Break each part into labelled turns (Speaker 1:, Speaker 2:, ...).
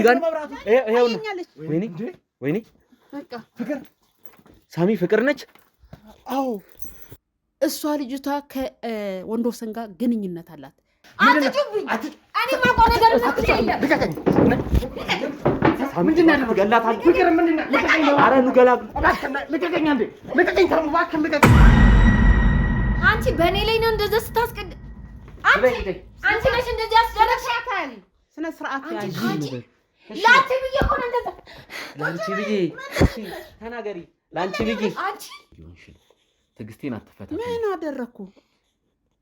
Speaker 1: ጋር ይሄው ነው ወይኔ
Speaker 2: በቃ
Speaker 3: ፍቅር
Speaker 1: ሳሚ ፍቅር ነች
Speaker 2: አዎ እሷ ልጅቷ ከወንዶሰን ጋር ግንኙነት አላት አትጩብኝ እኔ ማቆም ነገር ልቀቀኝ
Speaker 1: ምንድን ነው ገላታል ፍቅር ምንድን ነው ልቀቀኝ ኧረ ንገላ ልቀቀኝ አንዴ ልቀቀኝ ተባክህ ልቀቀኝ
Speaker 2: አንቺ በእኔ ላይ ነው እንደዛ ስታስቀድ አንቺ ነሽ እንደዚህ ያስደረግሻታል ስነ ስርዓት ያዥ ላንቺ ብዬ እኮ ነው እንደዛ
Speaker 1: ላንቺ ብዬ እሺ ተናገሪ ላንቺ ብዬ
Speaker 2: አንቺ
Speaker 1: ትግስቴን አትፈታ
Speaker 2: ምን አደረኩ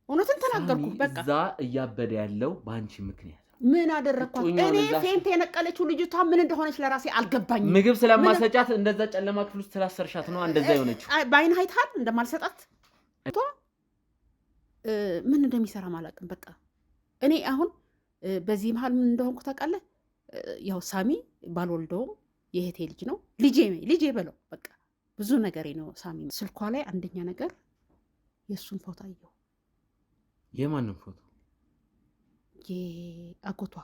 Speaker 2: እውነትን ተናገርኩ በቃ
Speaker 1: እዛ እያበደ ያለው ባንቺ ምክንያት
Speaker 2: ምን አደረኳት እኔ ፌንት የነቀለችው ልጅቷ ምን እንደሆነች ለራሴ አልገባኝም
Speaker 1: ምግብ ስለማሰጫት እንደዛ ጨለማ ክፍል ውስጥ ስላሰርሻት ነው እንደዛ የሆነችው
Speaker 2: ባይን ሃይታል እንደማልሰጣት ምን እንደሚሰራ ማላቅም በቃ እኔ አሁን በዚህ መሃል ምን እንደሆንኩ ታውቃለህ ያው ሳሚ ባልወልደውም የእህቴ ልጅ ነው ልጄ በለው በቃ ብዙ ነገሬ ነው ሳሚ ስልኳ ላይ አንደኛ ነገር የሱን ፎቶ አየሁ
Speaker 1: የማንን ፎቶ
Speaker 2: የአጎቷ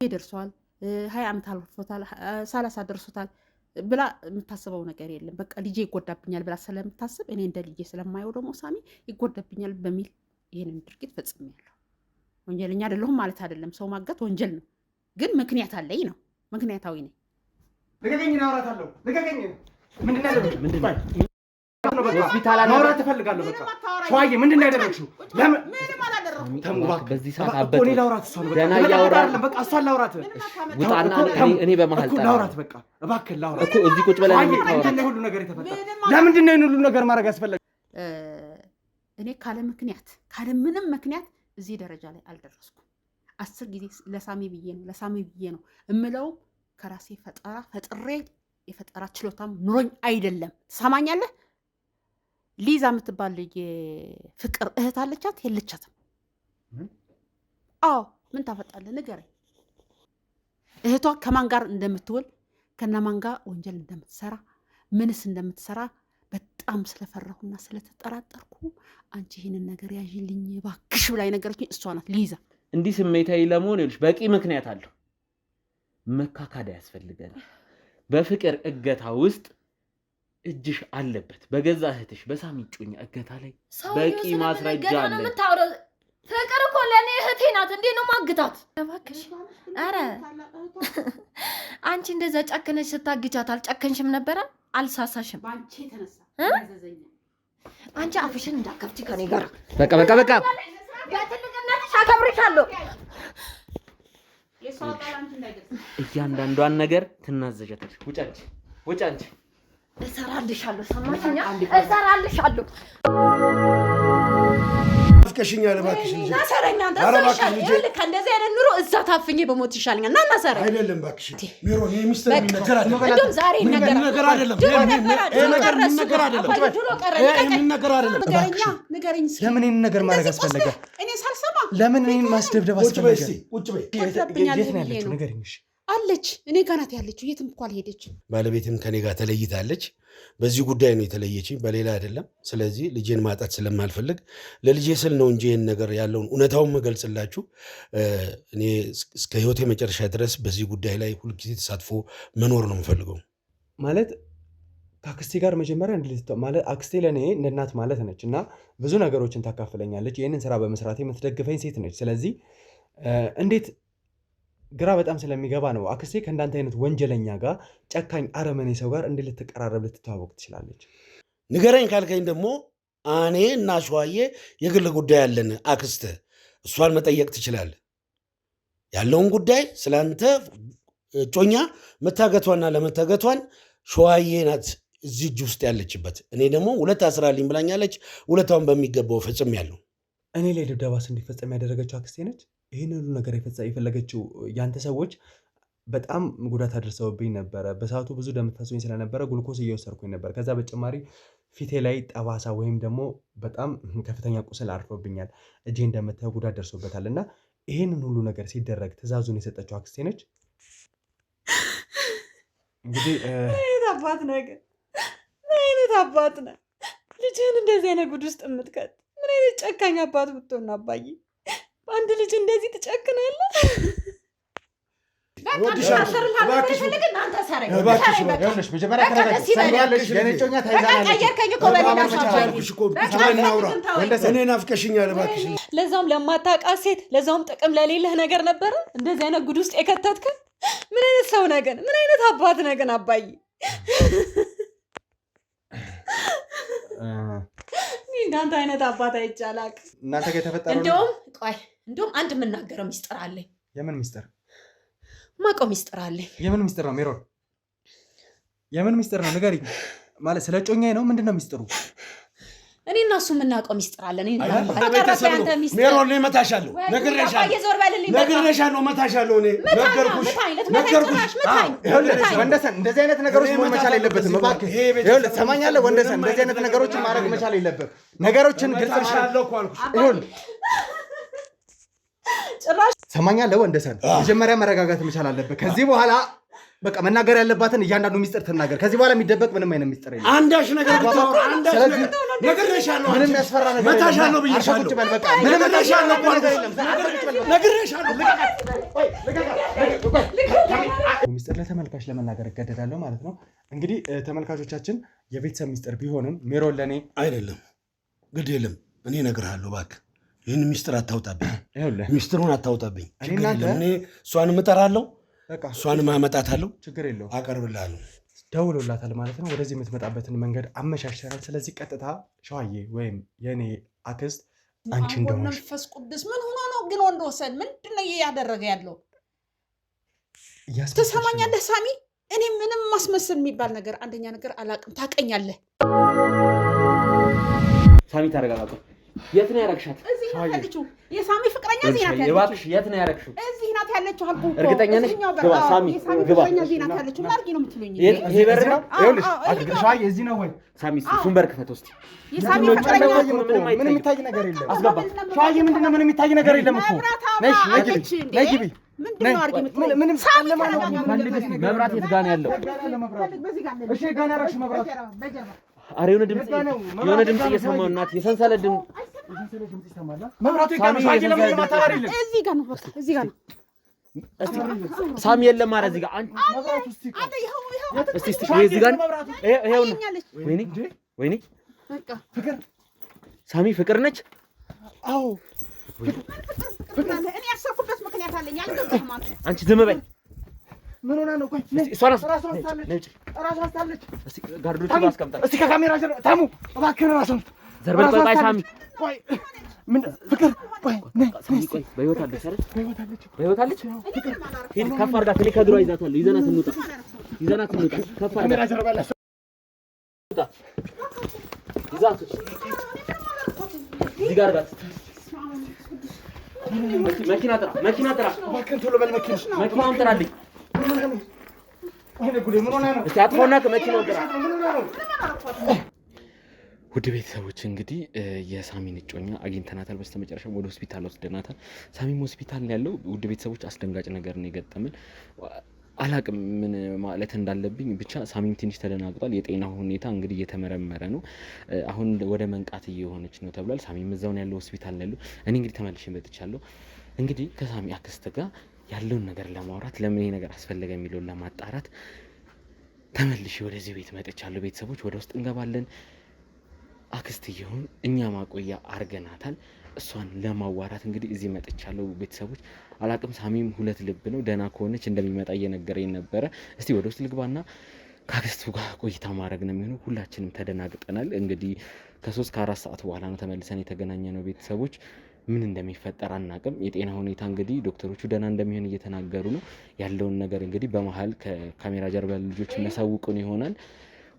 Speaker 2: ይደርሷል 20 ዓመት አልፎታል 30 ደርሶታል ብላ የምታስበው ነገር የለም በቃ ልጄ ይጎዳብኛል ብላ ስለምታስብ እኔ እንደ ልጄ ስለማየው ደግሞ ሳሚ ይጎዳብኛል በሚል ይሄንን ድርጊት ፈጽሜያለሁ ወንጀለኛ አይደለሁም ማለት አይደለም ሰው ማገት ወንጀል ነው ግን ምክንያት አለኝ ነው ምክንያታዊ ነኝ
Speaker 3: ልቀቀኝ ነው አወራታለሁ ልቀቀኝ ምንድነው
Speaker 1: ሆስፒታል
Speaker 3: ማውራት ትፈልጋለሁ በቃ ሸዋዬ ምንድነው ያደረግሽው ለምን
Speaker 1: ተምባክ በዚህ ሰዓት አበደ
Speaker 3: እኔ ላውራት እሷን በቃ
Speaker 1: ገና ያወራል
Speaker 3: በቃ እሷን ላውራት
Speaker 1: ውጣና እኔ በመሃል
Speaker 3: እኮ ላውራት በቃ እባክህ ላውራት
Speaker 1: እኮ እዚህ ቁጭ ብለን
Speaker 3: ምንድነው ሁሉ ነገር የተፈጠረ ለምንድነው ይሄን ሁሉ ነገር ማድረግ ያስፈልጋል
Speaker 2: እኔ ካለ ምንም ምክንያት እዚህ ደረጃ ላይ አልደረስኩም 10 ጊዜ ለሳሚ ብዬ ነው እምለው ከራሴ ፈጥሬ የፈጠራ ችሎታም ኑሮኝ አይደለም ትሰማኛለህ ሊዛ የምትባል የፍቅር እህት አለቻት የለቻትም አዎ ምን ታፈጣለህ ንገረኝ እህቷ ከማን ጋር እንደምትውል ከነማን ጋር ወንጀል እንደምትሰራ ምንስ እንደምትሰራ በጣም ስለፈራሁና ስለተጠራጠርኩ አንቺ ይሄንን ነገር ያዥልኝ ባክሽ ብላይ ነገረችኝ እሷ ናት ሊዛ
Speaker 1: እንዲህ ስሜታዊ ለመሆን ይልሽ በቂ ምክንያት አለው መካካዳ ያስፈልጋል በፍቅር እገታ ውስጥ እጅሽ አለበት በገዛ እህትሽ በሳሚ ጩኛ እገታ ላይ በቂ ማስረጃ አለ
Speaker 2: ፍቅር እኮ ለኔ እህቴ ናት እንዴ ነው ማግታት እባክሽ አረ አንቺ እንደዛ ጨከነሽ ስታግቻት አልጨከንሽም ነበር አልሳሳሽም ባንቺ ተነሳ አንቺ አፍሽን እንዳከፍቺ ከኔ ጋር
Speaker 1: በቃ
Speaker 2: በትልቅነትሽ አከብርሻለሁ
Speaker 1: እያንዳንዷን ነገር ትናዘዣለሽ ውጭ አንቺ
Speaker 2: እሰራልሻለሁ ሰማሽኛ እሰራልሻለሁ
Speaker 3: አፍቀሽኛል እባክሽ ልጅ
Speaker 2: ናሰረኛ አንተሰራሽ ይልካ እንደዚህ አይነት ኑሮ እዛ ታፍኜ በሞት ይሻለኛል ና ናሰረኝ
Speaker 3: አይደለም እባክሽ ሜሮን ይሄ ሚስተር ነገር አይደለም
Speaker 2: እንደውም ዛሬ ነገር አይደለም ንገረኝ
Speaker 3: ለምን ይሄን ነገር ማድረግ አስፈለገ
Speaker 2: እኔ ሳልሰማ
Speaker 3: ለምን ይሄን ማስደብደብ አስፈለገ ቁጭ በይ የት ነው ያለችው ንገረኝ
Speaker 2: አለች እኔ ጋር ናት ያለችው የትም እኮ አልሄደችም
Speaker 4: ባለቤትም ከኔ ጋር ተለይታለች በዚህ ጉዳይ ነው የተለየችኝ በሌላ አይደለም ስለዚህ ልጄን ማጣት ስለማልፈልግ ለልጄ ስል ነው እንጂ ይሄን ነገር ያለውን እውነታውን መገልጽላችሁ እኔ እስከ ህይወቴ መጨረሻ ድረስ በዚህ ጉዳይ ላይ ሁሉ ጊዜ ተሳትፎ መኖር ነው የምፈልገው
Speaker 3: ማለት ከአክስቴ ጋር መጀመሪያ ማለት አክስቴ ለኔ እናት ማለት ነች እና ብዙ ነገሮችን ታካፍለኛለች ይሄንን ስራ በመስራቴ የምትደግፈኝ ሴት ነች ስለዚህ እንዴት ግራ በጣም ስለሚገባ ነው አክስቴ ከእንዳንተ አይነት ወንጀለኛ ጋር ጨካኝ አረመኔ ሰው ጋር እንዴት ልትቀራረብ ልትተዋወቅ ትችላለች
Speaker 4: ንገረኝ ካልከኝ ደግሞ እኔ እና ሸዋዬ የግል ጉዳይ አለን አክስተ እሷን መጠየቅ ትችላለህ ያለውን ጉዳይ ስላንተ ጮኛ መታገቷና ለመታገቷን ሸዋዬ ናት እዚህ እጅ ውስጥ ያለችበት እኔ ደግሞ ሁለት አስራልኝ ብላኛለች ሁለታውን በሚገባው ፈጽሜያለሁ
Speaker 3: እኔ ላይ ድብደባስ እንዲፈጸም ያደረገችው አክስቴ ነች ይህን ሁሉ ነገር የፈለገችው ያንተ ሰዎች በጣም ጉዳት አድርሰውብኝ ነበረ በሰዓቱ ብዙ ደም ፈሶኝ ስለነበረ ግሉኮስ እየወሰድኩኝ ነበር ከዛ በተጨማሪ ፊቴ ላይ ጠባሳ ወይም ደግሞ በጣም ከፍተኛ ቁስል አርፎብኛል እጄ እንደምታየው ጉዳት ደርሶበታል እና ይህንን ሁሉ ነገር ሲደረግ ትእዛዙን የሰጠችው አክስቴ ነች እንግዲህ
Speaker 5: ምን አይነት አባት ነህ ልጅህን እንደዚህ አይነት ጉድ ውስጥ የምትከት ምን አይነት ጨካኝ አባት ብትሆን አባዬ በአንድ ልጅ እንደዚህ ትጨክናለህ ለዛውም ለማታውቃት ሴት ለዛውም ጥቅም ለሌለህ ነገር ነበረ እንደዚህ አይነት ጉድ ውስጥ የከተትከን። ምን አይነት ሰው ነገን? ምን አይነት አባት ነገን? አባዬ እንዳንተ አይነት አባት አይቻላል።
Speaker 3: እናንተ ጋር የተፈጠረው
Speaker 5: እንደውም አንድ የምናገረው ሚስጥር አለኝ።
Speaker 3: የምን ሚስጥር?
Speaker 5: ማውቀው ሚስጥር አለኝ።
Speaker 3: የምን ሚስጥር ነው ሜሮን? የምን ሚስጥር ነው ንገሪኝ። ማለት ስለ ጮኛዬ ነው? ምንድን ነው ሚስጥሩ?
Speaker 5: እኔ እና እሱ የምናውቀው ሚስጥር አለን።
Speaker 4: ሜሮን እኔ እመታሻለሁ፣ ነግሬሻለሁ፣ እመታሻለሁ። እኔ
Speaker 3: ወንደሰን እንደዚህ አይነት ነገሮች መሆን መቻል የለበትም። እባክህ ይኸውልህ፣ ትሰማኛለህ ወንደሰን? እንደዚህ አይነት ነገሮችን ማድረግ መቻል የለበትም። ነገሮችን ግልጽ ይኸውልህ፣
Speaker 5: ጭራሽ
Speaker 3: ትሰማኛለህ ወንደሰን? መጀመሪያ መረጋጋት መቻል አለብህ። ከዚህ በኋላ በቃ መናገር ያለባትን እያንዳንዱ ሚስጥር ትናገር። ከዚህ በኋላ የሚደበቅ ምንም አይነት ሚስጥር የለም።
Speaker 4: አንዳች ነገር ነግሬሻለሁ።
Speaker 3: ምንም ያስፈራ ነገር
Speaker 4: መታሻለሁ ብዬሻለሁ። ምንም መታሻለሁ ነግሬሻለሁ።
Speaker 3: ሚስጥር ለተመልካች ለመናገር እገደዳለሁ ማለት ነው። እንግዲህ ተመልካቾቻችን የቤተሰብ ሚስጥር ቢሆንም ሜሮን ለእኔ
Speaker 4: አይደለም። ግድ የለም እኔ እነግርሃለሁ። እባክህ ይህን ሚስጥር አታውጣብኝ። ሚስጥሩን አታውጣብኝ። እኔ እሷንም እጠራለሁ፣ እሷንም አመጣታለሁ።
Speaker 3: ችግር የለውም፣
Speaker 4: አቀርብልሃለሁ።
Speaker 3: ደውሎላታል ማለት ነው። ወደዚህ የምትመጣበትን መንገድ አመቻችተናል። ስለዚህ ቀጥታ ሸዋዬ ወይም የእኔ አክስት አንቺ እንደሆነ
Speaker 2: መንፈስ ቅዱስ ምን ሆኖ ነው ግን? ወንድ ወሰን ምንድን ነው እያደረገ ያለው? ትሰማኛለህ ሳሚ? እኔ ምንም ማስመሰል የሚባል ነገር አንደኛ ነገር አላውቅም። ታውቀኛለህ
Speaker 1: ሳሚ። ተረጋጋ። የት ነው ያረግሻት?
Speaker 2: እዚህ ናት ያለችው። የሳሚ ፍቅረኛ እዚህ ናት ያለችው።
Speaker 1: እባክሽ የት ነው ያረግሽው?
Speaker 2: እዚህ ናት ያለችው አልኩህ እኮ።
Speaker 1: እርግጠኛ ነሽ? ግባ ሳሚ፣ ግባ።
Speaker 2: እዚህ ናት ያለችው። ምን አድርጊ ነው የምትሉኝ?
Speaker 1: ይሄ በር ነው?
Speaker 3: ይኸውልሽ ሸዋዬ እዚህ ነው ወይ?
Speaker 1: ሳሚ እሱን በር ክፈት ውስጥ።
Speaker 2: የሳሚ ፍቅረኛ
Speaker 3: ምንም የሚታይ ነገር የለም። አስገባ ሸዋዬ። ምንድን ነው ምንም የሚታይ ነገር የለም እኮ። ነይ ግቢ።
Speaker 2: ምንድን ነው አድርጊ የምትሉኝ?
Speaker 3: ምንም ጨለማ ነው።
Speaker 1: መብራት የት ጋር ነው ያለው?
Speaker 3: እሺ ጋር ነው ያረግሽው መብራት።
Speaker 1: ኧረ የሆነ ድምፅ እየሰማሁ እናት፣ የሰንሰለት ድምፅ
Speaker 3: መብራቱ ይጋር ነው። ሸዋዬ ለምን ማታባሪ የለም?
Speaker 2: እዚህ ጋር ነው፣ በቃ እዚህ ጋር ነው።
Speaker 1: ሳሚ የለም። ኧረ እዚህ ጋር
Speaker 3: መብራቱ እስቲ
Speaker 1: እዚህ ጋር ነው። ይኸው ነው። ወይኔ
Speaker 3: ፍቅር
Speaker 1: ሳሚ ፍቅር ነች።
Speaker 3: አዎ
Speaker 2: እኔ ያሰብኩበት ምክንያት አለኝ። አልገባህም አንተ።
Speaker 1: አንቺ ዝም በይ።
Speaker 3: ምን ሆና ነው? ቆይ
Speaker 1: እሷ
Speaker 3: ራሷን ታለች።
Speaker 1: እስቲ ጋርዶቹ አስቀምጣ።
Speaker 3: እስቲ ከካሜራ ጀርባ ታሙ እባክህን ራሷን
Speaker 1: ዘርበል። ቆይ ሳሚ
Speaker 3: ቆይ ምን ፍቅር ቆይ
Speaker 1: ሳሚ ቆይ በህይወት አለች አይደል? በህይወት አለች። ሂድ ከፍ አድርጋት። እኔ ከድሮ ይዛታለሁ። ይዘናት እንውጣ። ከፍ አድርጋት።
Speaker 3: ካሜራ ጀርባ ላይ
Speaker 1: ይዛት እዚህ ጋር አድርጋት። መኪና ጥራ።
Speaker 3: እባክህን ቶሎ በል
Speaker 1: መኪናውን ጥራልኝ።
Speaker 3: ምን ሆና ነው?
Speaker 1: እስቲ አጥፎና ከመኪናው ጥራ። ውድ ቤተሰቦች እንግዲህ የሳሚን እጮኛ አግኝተናታል። በስተመጨረሻ ወደ ሆስፒታል ወስደናታል። ሳሚም ሆስፒታል ያለው ውድ ቤተሰቦች አስደንጋጭ ነገር ነው የገጠመን። አላቅም ምን ማለት እንዳለብኝ ብቻ ሳሚም ትንሽ ተደናግጧል። የጤና ሁኔታ እንግዲህ እየተመረመረ ነው። አሁን ወደ መንቃት እየሆነች ነው ተብሏል። ሳሚም እዛው ያለው ሆስፒታል ያለው። እኔ እንግዲህ ተመልሼ መጥቻለሁ። እንግዲህ ከሳሚ አክስት ጋር ያለውን ነገር ለማውራት ለምን ይሄ ነገር አስፈለገ የሚለውን ለማጣራት ተመልሼ ወደዚህ ቤት መጥቻለሁ። ቤተሰቦች ወደ ውስጥ እንገባለን። አክስትየውን እኛ ማቆያ አርገናታል። እሷን ለማዋራት እንግዲህ እዚህ መጥቻለሁ። ቤተሰቦች አላቅም። ሳሚም ሁለት ልብ ነው። ደህና ከሆነች እንደሚመጣ እየነገረኝ ነበረ። እስቲ ወደ ውስጥ ልግባና ከአክስቱ ጋር ቆይታ ማድረግ ነው የሚሆነው። ሁላችንም ተደናግጠናል። እንግዲህ ከ3 ከ4 ሰዓት በኋላ ነው ተመልሰን የተገናኘ ነው። ቤተሰቦች ምን እንደሚፈጠር አናቅም። የጤና ሁኔታ እንግዲህ ዶክተሮቹ ደህና እንደሚሆን እየተናገሩ ነው። ያለውን ነገር እንግዲህ በመሀል ከካሜራ ጀርባ ልጆች የሚያሳውቁን ይሆናል።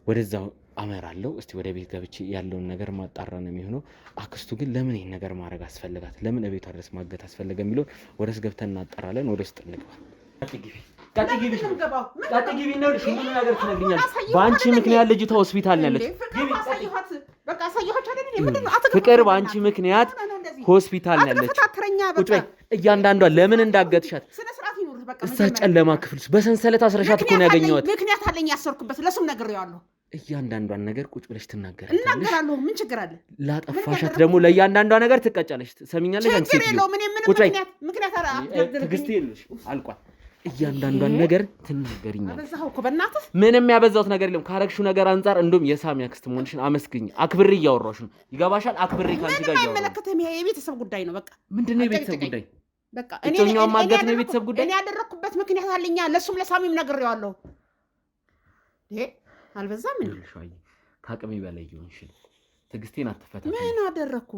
Speaker 1: ወደዛው አመራለሁ። እስቲ ወደ ቤት ገብቼ ያለውን ነገር ማጣራ ነው የሚሆነው። አክስቱ ግን ለምን ይሄን ነገር ማድረግ አስፈልጋት፣ ለምን እቤቷ ድረስ ማገት አስፈለገ የሚለውን ወደ ውስጥ ገብተን እናጣራለን። ወደ ውስጥ እንግባ። ቀጥ ግቢ ነው ልሽ ምን ነገር ትነግኛለሽ? በአንቺ ምክንያት ልጅቷ ሆስፒታል ነው ያለች። ፍቅር በአንቺ ምክንያት ሆስፒታል ነው ያለች። ቁጭ በይ። እያንዳንዷ ለምን እንዳገትሻት እዛ ጨለማ ክፍል በሰንሰለት አስረሻት እኮ ነው ያገኘኋት።
Speaker 2: ምክንያት አለኝ ያሰርኩበት። ለሱም ነግሬዋለሁ።
Speaker 1: እያንዳንዷን ነገር ቁጭ ብለሽ ትናገራለሽ።
Speaker 2: እናገራለሁ። ምን ችግር አለ?
Speaker 1: ላጠፋሻት ደግሞ ለእያንዳንዷ ነገር ትቀጫለሽ። ሰሚኛለሽ? አንቺ
Speaker 2: ችግር የለውም። ምን ምክንያት
Speaker 1: ትዕግስት የለሽ አልቋል። እያንዳንዷን ነገር ትናገሪኛለሽ።
Speaker 2: አበዛኸው እኮ በእናትህ።
Speaker 1: ምንም ያበዛሁት ነገር የለም። ካረግሽው ነገር አንፃር እንደውም የሳሚ አክስት መሆንሽን አመስግኝ። አክብሬ እያወራሁሽ ነው። ይገባሻል? አክብሬ ካንቺ ጋር እያወራሁ
Speaker 2: አይመለከትህም። ይሄ የቤተሰብ ጉዳይ ነው። በቃ
Speaker 1: ምንድነው የቤተሰብ ጉዳይ?
Speaker 2: በቃ
Speaker 1: እጮኛውን ማገት ነው የቤተሰብ ጉዳይ።
Speaker 2: እኔ ያደረኩበት ምክንያት አለኛ። ለሱም ለሳሚም ነግሬዋለሁ። ይሄ አልበዛም እንዴ?
Speaker 1: ከአቅሜ በላይ ይሆንሽ። ትዕግስቴን አትፈታተኝ።
Speaker 2: ምን አደረኩ?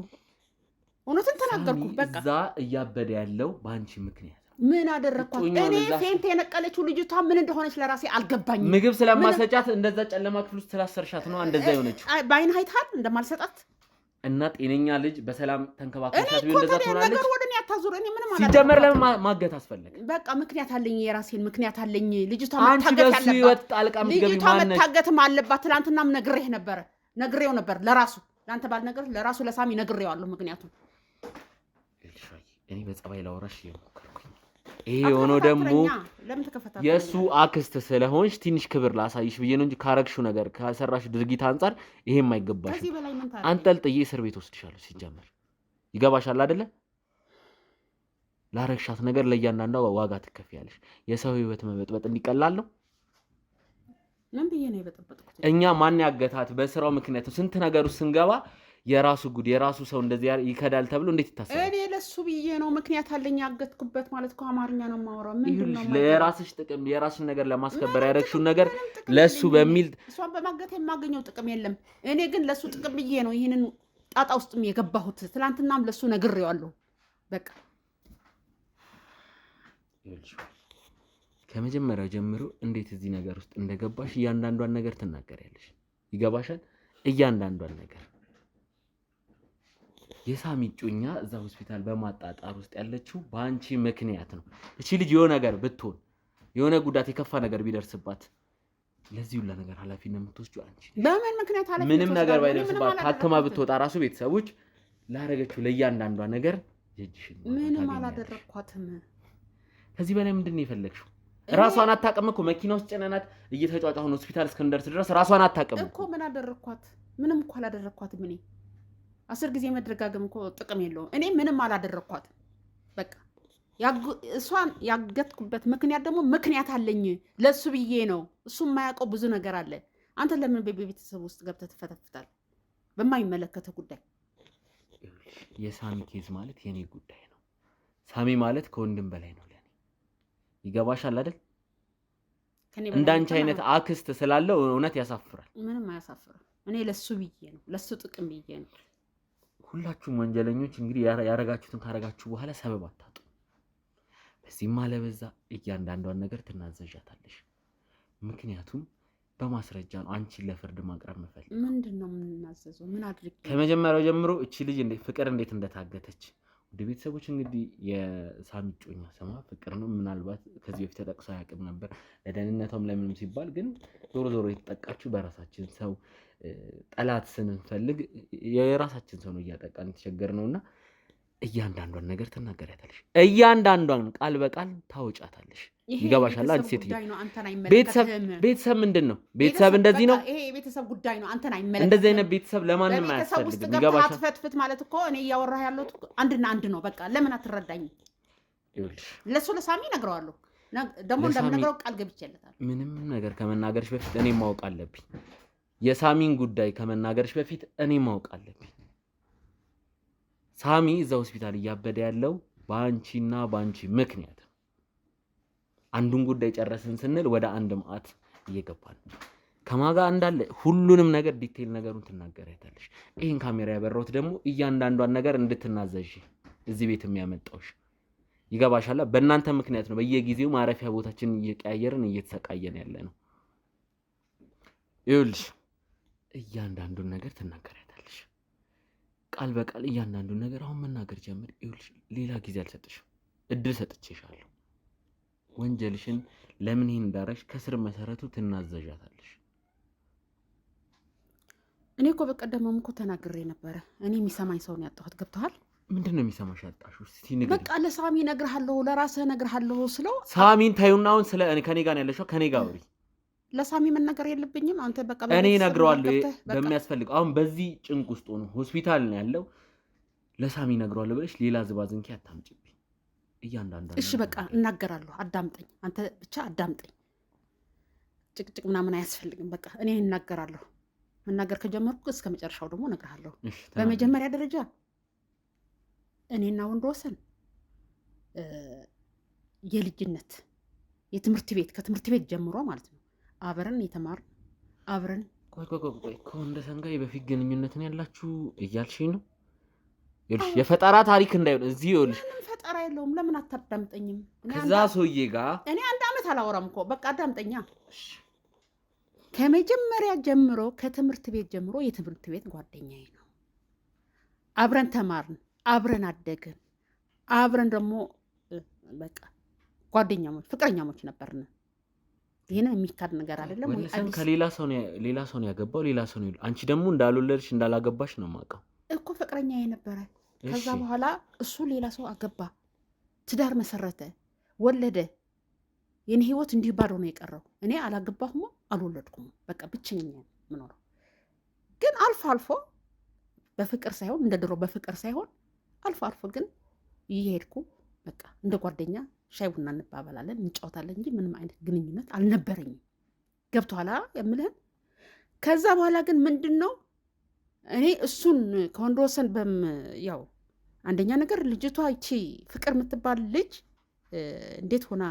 Speaker 2: እውነቱን ተናገርኩ። በቃ
Speaker 1: እዛ እያበደ ያለው በአንቺ ምክንያት።
Speaker 2: ምን አደረኳት? እኔ ፌንት የነቀለችው ልጅቷ ምን እንደሆነች ለራሴ አልገባኝም።
Speaker 1: ምግብ ስለማሰጫት እንደዛ ጨለማ ክፍል ውስጥ ስላሰርሻት ነው እንደዛ የሆነችው።
Speaker 2: በአይን አይተሃል እንደማልሰጣት
Speaker 1: እና ጤነኛ ልጅ በሰላም ተንከባከባሻት ቢሆን እንደዛ ትሆናለች።
Speaker 2: ነገር ወደ እኔ አታዙር። እኔ ምንም አላደረኩም።
Speaker 1: ሲጀመር ለምን ማገት አስፈለገ?
Speaker 2: በቃ ምክንያት አለኝ፣ የራሴን ምክንያት አለኝ። ልጅቷ
Speaker 1: መታገት አለባት።
Speaker 2: ልጅቷ መታገትም አለባት። ትናንትናም ነግሬው ነበር ለራሱ ለአንተ ባልነግርህ ለራሱ ለሳሚ ነግሬዋለሁ። ምክንያቱም
Speaker 1: እኔ በጸባይ ላወራሽ እየሞከርኩኝ ይሄ የሆነው ደግሞ የእሱ አክስት ስለሆንሽ ትንሽ ክብር ላሳይሽ ብዬ ነው እንጂ ካረግሽው ነገር ከሰራሽ ድርጊት አንጻር ይሄም አይገባሽም። አንጠልጥዬ እስር ቤት ወስድሻለሁ። ሲጀመር ይገባሻል አይደለ? ላረግሻት ነገር ለእያንዳንዷ ዋጋ ትከፍያለሽ። የሰው ህይወት መበጥበጥ እንዲቀላል ነው።
Speaker 2: ምን ብዬ ነው የበጠበጥኩት?
Speaker 1: እኛ ማን ያገታት በስራው ምክንያት ስንት ነገር ውስጥ ስንገባ የራሱ ጉድ የራሱ ሰው እንደዚህ ይከዳል ተብሎ እንዴት ይታሰባል?
Speaker 2: እኔ ለሱ ብዬ ነው ምክንያት አለኝ ያገትኩበት ማለት እኮ አማርኛ ነው የማወራው። ምንድነው
Speaker 1: ለራስሽ ጥቅም የራስሽን ነገር ለማስከበር ያደረግሽውን ነገር ለሱ በሚል
Speaker 2: እሷን በማገት የማገኘው ጥቅም የለም። እኔ ግን ለሱ ጥቅም ብዬ ነው ይሄንን ጣጣ ውስጥም የገባሁት። ትናንትናም ለሱ ነግሬዋለሁ። በቃ
Speaker 1: ከመጀመሪያው ጀምሮ እንዴት እዚህ ነገር ውስጥ እንደገባሽ እያንዳንዷን ነገር ትናገሪያለሽ። ይገባሻል? እያንዳንዷን ነገር የሳሚ ጮኛ እዛ ሆስፒታል በማጣጣር ውስጥ ያለችው በአንቺ ምክንያት ነው። እቺ ልጅ የሆነ ነገር ብትሆን የሆነ ጉዳት የከፋ ነገር ቢደርስባት ለዚህ ሁሉ ነገር ኃላፊነት የምትወስጂው አንቺ።
Speaker 2: በምን ምክንያት ኃላፊነት?
Speaker 1: ምንም ነገር ባይደርስባት ታከማ ብትወጣ ራሱ ቤተሰቦች ላረገችው ለእያንዳንዷ ነገር የእጅሽን
Speaker 2: ምንም አላደረኳትም።
Speaker 1: ከዚህ በላይ ምንድን ነው የፈለግሽው? ራሷን አታውቅም እኮ መኪና ውስጥ ጭነናት እየተጫጫሁን ሆስፒታል እስክንደርስ ድረስ ራሷን አታውቅም
Speaker 2: እኮ። ምን አደረኳት? ምንም እኮ አላደረኳትም። እኔ 10 ጊዜ መደረጋገም እኮ ጥቅም የለውም። እኔ ምንም አላደረኳትም። በቃ እሷን ያገትኩበት ምክንያት ደግሞ ምክንያት አለኝ። ለሱ ብዬ ነው። እሱ የማያውቀው ብዙ ነገር አለ። አንተ ለምን በቤተሰብ ውስጥ ገብተህ ትፈተፍታለህ በማይመለከተ ጉዳይ?
Speaker 1: የሳሚ ኬዝ ማለት የኔ ጉዳይ ነው። ሳሚ ማለት ከወንድም በላይ ነው ለኔ። ይገባሻል አይደል? እንዳንቺ አይነት አክስት ስላለው እውነት ያሳፍራል።
Speaker 2: ምንም አያሳፍርም። እኔ ለሱ ብዬ ነው፣ ለሱ ጥቅም ብዬ ነው።
Speaker 1: ሁላችሁም ወንጀለኞች እንግዲህ ያረጋችሁትን ካረጋችሁ በኋላ ሰበብ አታጡ። በዚህም አለበዛ እያንዳንዷን ነገር ትናዘዣታለሽ። ምክንያቱም በማስረጃ ነው አንቺን ለፍርድ ማቅረብ መፈልግ።
Speaker 2: ምንድነው የምናዘዘው? ምን አድርጌ?
Speaker 1: ከመጀመሪያው ጀምሮ እቺ ልጅ ፍቅር እንዴት እንደታገተች ወደ ቤተሰቦች እንግዲህ የሳሚ ጮኛ ስሟ ፍቅር ነው። ምናልባት ከዚህ በፊት ተጠቅሶ አያውቅም ነበር ለደህንነቷም ለምንም ሲባል፣ ግን ዞሮ ዞሮ የተጠቃችሁ በራሳችን ሰው ጠላት ስንፈልግ የራሳችን ሰው ነው እያጠቃን የተቸገርነውና እያንዳንዷን ነገር ትናገሪያታለሽ። እያንዳንዷን ቃል በቃል ታወጫታለሽ። ይገባሻል? አንቺ ሴት ቤተሰብ ምንድን ነው? ቤተሰብ እንደዚህ ነው።
Speaker 2: ይሄ የቤተሰብ ጉዳይ ነው። አንተን አይመለከትም።
Speaker 1: እንደዚህ አይነት ቤተሰብ ለማንም አያስፈልግም። ይገባሻል?
Speaker 2: አትፈትፍት ማለት እኮ እኔ እያወራህ ያለሁት አንድና አንድ ነው። በቃ ለምን አትረዳኝም? ለሱ ለሳሚ ነግረዋለሁ። ደግሞ እንደምነግረው ቃል ገብቼለታለሁ።
Speaker 1: ምንም ነገር ከመናገርሽ በፊት እኔ ማወቅ አለብኝ። የሳሚን ጉዳይ ከመናገርሽ በፊት እኔ ማወቅ አለብኝ። ሳሚ እዛ ሆስፒታል እያበደ ያለው በአንቺና በአንቺ ምክንያት። አንዱን ጉዳይ ጨረስን ስንል ወደ አንድ መዓት እየገባን ከማጋ እንዳለ ሁሉንም ነገር ዲቴል ነገሩን ትናገሪያታለሽ። ይሄን ካሜራ ያበራሁት ደግሞ እያንዳንዷን ነገር እንድትናዘዥ እዚህ ቤት የሚያመጣውሽ። ይገባሻል? በእናንተ ምክንያት ነው በየጊዜው ማረፊያ ቦታችንን እየቀያየርን እየተሰቃየን ያለ ነው። ይኸውልሽ እያንዳንዱን ነገር ትናገሪያታለሽ ቃል በቃል እያንዳንዱን ነገር አሁን መናገር ጀምር። ይኸውልሽ ሌላ ጊዜ አልሰጥሽም፣ እድል ሰጥቼሻለሁ። ወንጀልሽን ለምን ይሄን እንዳረግሽ ከስር መሰረቱ ትናዘዣታለሽ።
Speaker 2: እኔ እኮ በቀደምም እኮ ተናግሬ ነበረ። እኔ የሚሰማኝ ሰው ነው ያጣሁት። ገብቶሃል?
Speaker 1: ምንድነው የሚሰማሽ ያጣሽው? እስቲ ንገሪኝ።
Speaker 2: በቃ ለሳሚ እነግርሃለሁ፣ ለራስህ እነግርሃለሁ ስለው
Speaker 1: ሳሚን ታዩና አሁን ስለ እኔ ከኔ ጋር ነው ያለሽው። ከኔ ጋር አውሪ።
Speaker 2: ለሳሚ መናገር የለብኝም። አንተ በቃ
Speaker 1: እኔ እነግረዋለሁ በሚያስፈልግ። አሁን በዚህ ጭንቅ ውስጥ ሆኖ ሆስፒታል ነው ያለው። ለሳሚ እነግረዋለሁ ብለሽ ሌላ ዝባዝንኪ አታምጪብኝ። እያንዳንዱ
Speaker 2: እሺ በቃ እናገራለሁ። አዳምጠኝ፣ አንተ ብቻ አዳምጠኝ። ጭቅጭቅ ምናምን አያስፈልግም። በቃ እኔ እናገራለሁ። መናገር ከጀመርኩ እስከ መጨረሻው ደግሞ እነግርሃለሁ። በመጀመሪያ ደረጃ እኔና ወንድወሰን የልጅነት የትምህርት ቤት ከትምህርት ቤት ጀምሮ ማለት ነው አብረን የተማርን አብረን
Speaker 1: ቆይ ከወንድወሰን ጋር በፊት ግንኙነት ነው ያላችሁ እያልሽኝ ነው? ይኸውልሽ የፈጠራ ታሪክ እንዳይሆን እዚህ ይኸውልሽ
Speaker 2: ምንም ፈጠራ የለውም። ለምን አታዳምጠኝም?
Speaker 1: ከዛ ሰውዬ ጋር
Speaker 2: እኔ 1 ዓመት አላወራም እኮ በቃ አዳምጠኛ። ከመጀመሪያ ጀምሮ ከትምህርት ቤት ጀምሮ የትምህርት ቤት ጓደኛዬ ነው። አብረን ተማርን፣ አብረን አደግን፣ አብረን ደግሞ በቃ ጓደኛሞች ፍቅረኛሞች ነበርን። ይሄን የሚካድ ነገር አይደለም። ወይ
Speaker 1: ወንድወሰን ከሌላ ሰው ነው ያገባው፣ ሌላ ሰው ነው። አንቺ ደግሞ እንዳልወለድሽ እንዳላገባሽ ነው የማውቀው
Speaker 2: እኮ ፍቅረኛዬ ነበረ። ከዛ በኋላ እሱ ሌላ ሰው አገባ፣ ትዳር መሰረተ፣ ወለደ። የኔ ህይወት እንዲህ ባዶ ነው የቀረው። እኔ አላገባሁም፣ አልወለድኩም። በቃ ብቸኛ ምኖረው። ግን አልፎ አልፎ በፍቅር ሳይሆን እንደ ድሮ በፍቅር ሳይሆን አልፎ አልፎ ግን እየሄድኩ በቃ እንደ ጓደኛ ሻይ ቡና እንባባላለን፣ እንጫወታለን እንጂ ምንም አይነት ግንኙነት አልነበረኝም። ገብቶሃል የምልህን? ከዛ በኋላ ግን ምንድን ነው እኔ እሱን ከወንድወሰን ያው አንደኛ ነገር ልጅቷ ይቺ ፍቅር የምትባል ልጅ እንዴት ሆና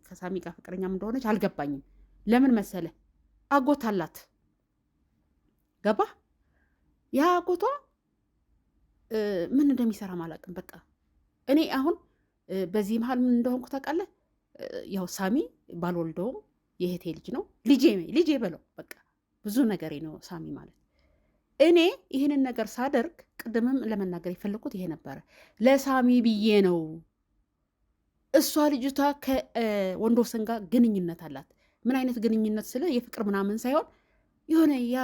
Speaker 2: ከሳሚ ጋር ፍቅረኛም እንደሆነች አልገባኝም። ለምን መሰለ አጎት አላት። ገባ? ያ አጎቷ ምን እንደሚሰራ አላውቅም። በቃ እኔ አሁን በዚህ መሀል ምን እንደሆንኩ ታውቃለህ? ያው ሳሚ ባልወልደውም የእህቴ ልጅ ነው። ልጄ በለው በቃ ብዙ ነገሬ ነው ሳሚ ማለት። እኔ ይህንን ነገር ሳደርግ ቅድምም ለመናገር የፈለኩት ይሄ ነበረ። ለሳሚ ብዬ ነው። እሷ ልጅቷ ከወንድወሰን ጋር ግንኙነት አላት። ምን አይነት ግንኙነት ስለ የፍቅር ምናምን ሳይሆን የሆነ ያ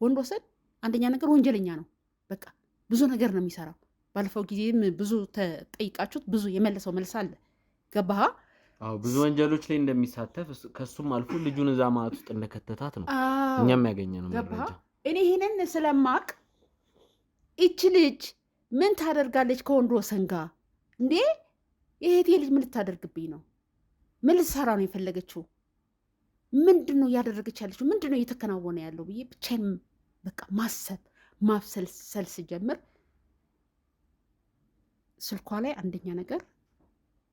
Speaker 2: ወንድወሰን አንደኛ ነገር ወንጀለኛ ነው። በቃ ብዙ ነገር ነው የሚሰራው። ባለፈው ጊዜም ብዙ ተጠይቃችሁት ብዙ የመለሰው መልስ አለ። ገባህ?
Speaker 1: አዎ ብዙ ወንጀሎች ላይ እንደሚሳተፍ ከሱም አልፎ ልጁን እዛ ማለት ውስጥ እንደከተታት ነው እኛም ያገኘነው መረጃ።
Speaker 2: እኔ ይሄንን ስለማቅ እቺ ልጅ ምን ታደርጋለች ከወንድወሰን ጋር እንዴ? የእህቴ ልጅ ምን ልታደርግብኝ ነው? ምን ልትሰራ ነው የፈለገችው? ምንድን ነው እያደረገች ያለችው? ምንድን ነው እየተከናወነ ያለው ብዬ ብቻዬን በቃ ማብሰልሰል ስጀምር ስልኳ ላይ አንደኛ ነገር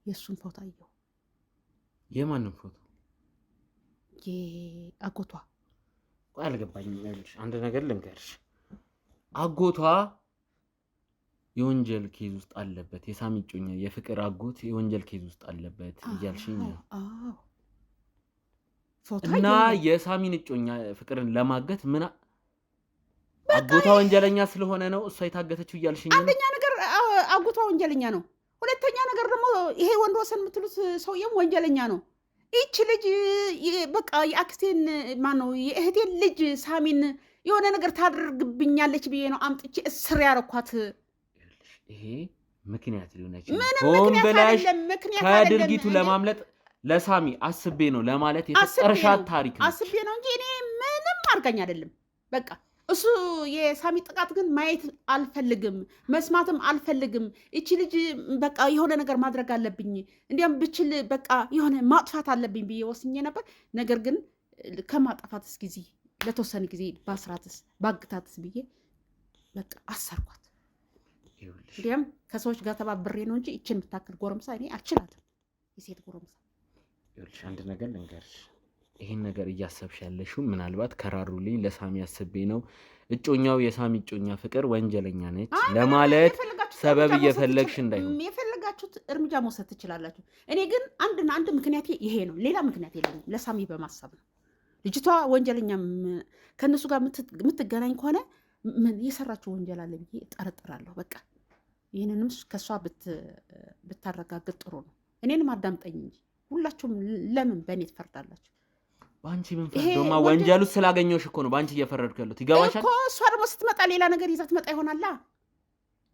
Speaker 2: የእሱን ፎቶ አየሁ።
Speaker 1: የማንም ፎቶ?
Speaker 2: የአጎቷ።
Speaker 1: ቆይ አልገባኝም። አንድ ነገር ልንገርሽ፣ አጎቷ የወንጀል ኬዝ ውስጥ አለበት። የሳሚ እጮኛ የፍቅር አጎት የወንጀል ኬዝ ውስጥ አለበት እያልሽኝ ነው? እና የሳሚን እጮኛ ፍቅርን ለማገት ምን አጎቷ ወንጀለኛ ስለሆነ ነው እሷ የታገተችው እያልሽኝ ነው?
Speaker 2: አንደኛ ነገር አጎቷ ወንጀለኛ ነው። ሁለተኛ ነገር ደግሞ ይሄ ወንድወሰን የምትሉት ሰውዬም ወንጀለኛ ነው። ይቺ ልጅ በቃ የአክስቴን ማነው የእህቴን ልጅ ሳሚን የሆነ ነገር ታደርግብኛለች ብዬ ነው አምጥቼ እስር ያረኳት።
Speaker 1: ይሄ ምክንያት ሊሆን አይችልም። ሆን ብለሽ ከድርጊቱ ለማምለጥ ለሳሚ አስቤ ነው ለማለት የተጠርሻት ታሪክ ነው።
Speaker 2: አስቤ ነው እንጂ እኔ ምንም አድርጋኝ አይደለም። በቃ እሱ የሳሚ ጥቃት ግን ማየት አልፈልግም፣ መስማትም አልፈልግም። እቺ ልጅ በቃ የሆነ ነገር ማድረግ አለብኝ፣ እንዲያም ብችል በቃ የሆነ ማጥፋት አለብኝ ብዬ ወስኜ ነበር። ነገር ግን ከማጠፋትስ ጊዜ ለተወሰነ ጊዜ ባስራትስ ባግታትስ ብዬ በቃ አሰርኳት። እንዲያም ከሰዎች ጋር ተባብሬ ነው እንጂ እችን የምታክል ጎረምሳ እኔ አልችላትም። የሴት ጎረምሳ።
Speaker 1: ይኸውልሽ አንድ ነገር ልንገርሽ፣ ይሄን ነገር እያሰብሽ ያለሽው ምናልባት ከራሩልኝ ለሳሚ አስቤ ነው፣ እጮኛው የሳሚ እጮኛ ፍቅር ወንጀለኛ ነች ለማለት ሰበብ እየፈለግሽ እንዳይሆን
Speaker 2: የፈለጋችሁት እርምጃ መውሰድ ትችላላችሁ። እኔ ግን አንድና አንድ ምክንያት ይሄ ነው፣ ሌላ ምክንያት የለኝም። ለሳሚ በማሰብ ነው። ልጅቷ ወንጀለኛ ከእነሱ ጋር የምትገናኝ ከሆነ ምን የሰራችው ወንጀል አለ ብዬ እጠረጥራለሁ። በቃ ይህንንም ከእሷ ብታረጋግጥ ጥሩ ነው። እኔንም አዳምጠኝ እንጂ ሁላችሁም ለምን በእኔ ትፈርዳላችሁ?
Speaker 1: በአንቺ ምን ፈርዶማ? ወንጀሉ ስላገኘሁሽ እኮ ነው በአንቺ እየፈረድኩ ያለሁት። ይገባሻል
Speaker 2: እኮ። እሷ ደግሞ ስትመጣ ሌላ ነገር ይዛ ትመጣ ይሆናላ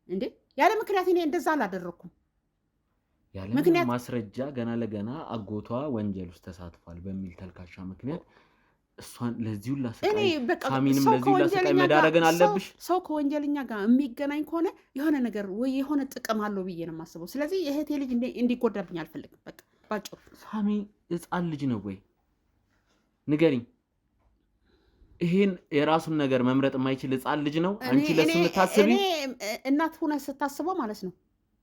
Speaker 2: እንዴ? ያለ ምክንያት እኔ እንደዛ አላደረኩም።
Speaker 1: ያለ ማስረጃ ገና ለገና አጎቷ ወንጀል ውስጥ ተሳትፏል በሚል ተልካሻ ምክንያት እሷን ለዚህ ሁላ ስቃይ ሳሚንም ለዚህ ሁላ ስቃይ መዳረግን አለብሽ።
Speaker 2: ሰው ከወንጀለኛ ጋር የሚገናኝ ከሆነ የሆነ ነገር ወይ የሆነ ጥቅም አለው ብዬ ነው የማስበው። ስለዚህ እህቴ ልጅ እንዲጎዳብኝ አልፈልግም። በቃ ባጭሩ
Speaker 1: ሳሚ ሕፃን ልጅ ነው ወይ ንገሪኝ። ይሄን የራሱን ነገር መምረጥ የማይችል ሕፃን ልጅ ነው አንቺ ለሱ የምታስቢ?
Speaker 2: እናት ሆነ ስታስበው ማለት ነው።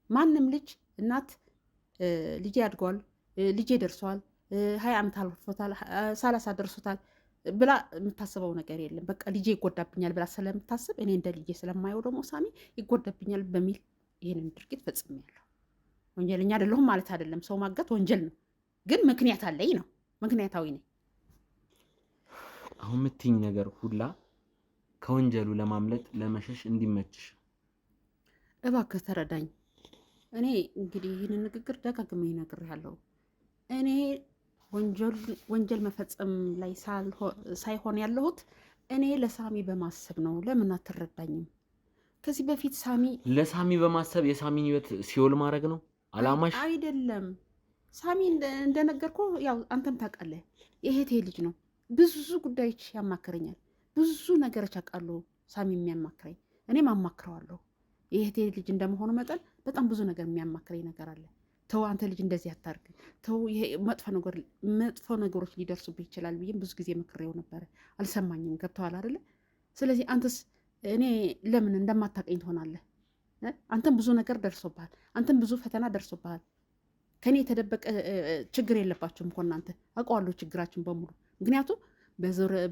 Speaker 2: ማንም ልጅ እናት ልጄ አድጓል፣ ልጄ ደርሷል፣ 20 ዓመት አልፎታል፣ 30 ደርሶታል ብላ የምታስበው ነገር የለም። በቃ ልጄ ይጎዳብኛል ብላ ስለምታስብ እኔ እንደ ልጄ ስለማየው ደግሞ ሳሚ ይጎዳብኛል በሚል ይህንን ድርጊት ፈጽሜያለሁ። ወንጀለኛ አይደለሁም ማለት አይደለም። ሰው ማገት ወንጀል ነው፣ ግን ምክንያት አለኝ ነው። ምክንያታዊ ነኝ።
Speaker 1: አሁን የምትይኝ ነገር ሁላ ከወንጀሉ ለማምለጥ ለመሸሽ እንዲመችሽ
Speaker 2: እባክህ ተረዳኝ። እኔ እንግዲህ ይህንን ንግግር ደጋግሜ እነግርሃለሁ። እኔ ወንጀል መፈጸም ላይ ሳይሆን ያለሁት እኔ ለሳሚ በማሰብ ነው። ለምን አትረዳኝም? ከዚህ በፊት ሳሚ
Speaker 1: ለሳሚ በማሰብ የሳሚን ህይወት ሲኦል ማድረግ ነው አላማሽ?
Speaker 2: አይደለም። ሳሚ እንደነገርኩ ያው አንተም ታውቃለህ፣ የእህቴ ልጅ ነው። ብዙ ጉዳዮች ያማክረኛል። ብዙ ነገሮች አውቃለሁ ሳሚ የሚያማክረኝ፣ እኔም አማክረዋለሁ። የእህቴ ልጅ እንደመሆኑ መጠን በጣም ብዙ ነገር የሚያማክረኝ ነገር አለ። ተው አንተ ልጅ እንደዚህ አታርግ፣ ተው ይሄ መጥፎ ነገሮች ሊደርሱብህ ይችላል ብዬም ብዙ ጊዜ መክሬው ነበረ። አልሰማኝም። ገብተዋል አይደለ? ስለዚህ አንተስ እኔ ለምን እንደማታውቀኝ ትሆናለህ? አንተም ብዙ ነገር ደርሶብሃል። አንተም ብዙ ፈተና ደርሶብሃል። ከኔ የተደበቀ ችግር የለባችሁም እኮ እናንተ። አውቀዋለሁ ችግራችን በሙሉ። ምክንያቱም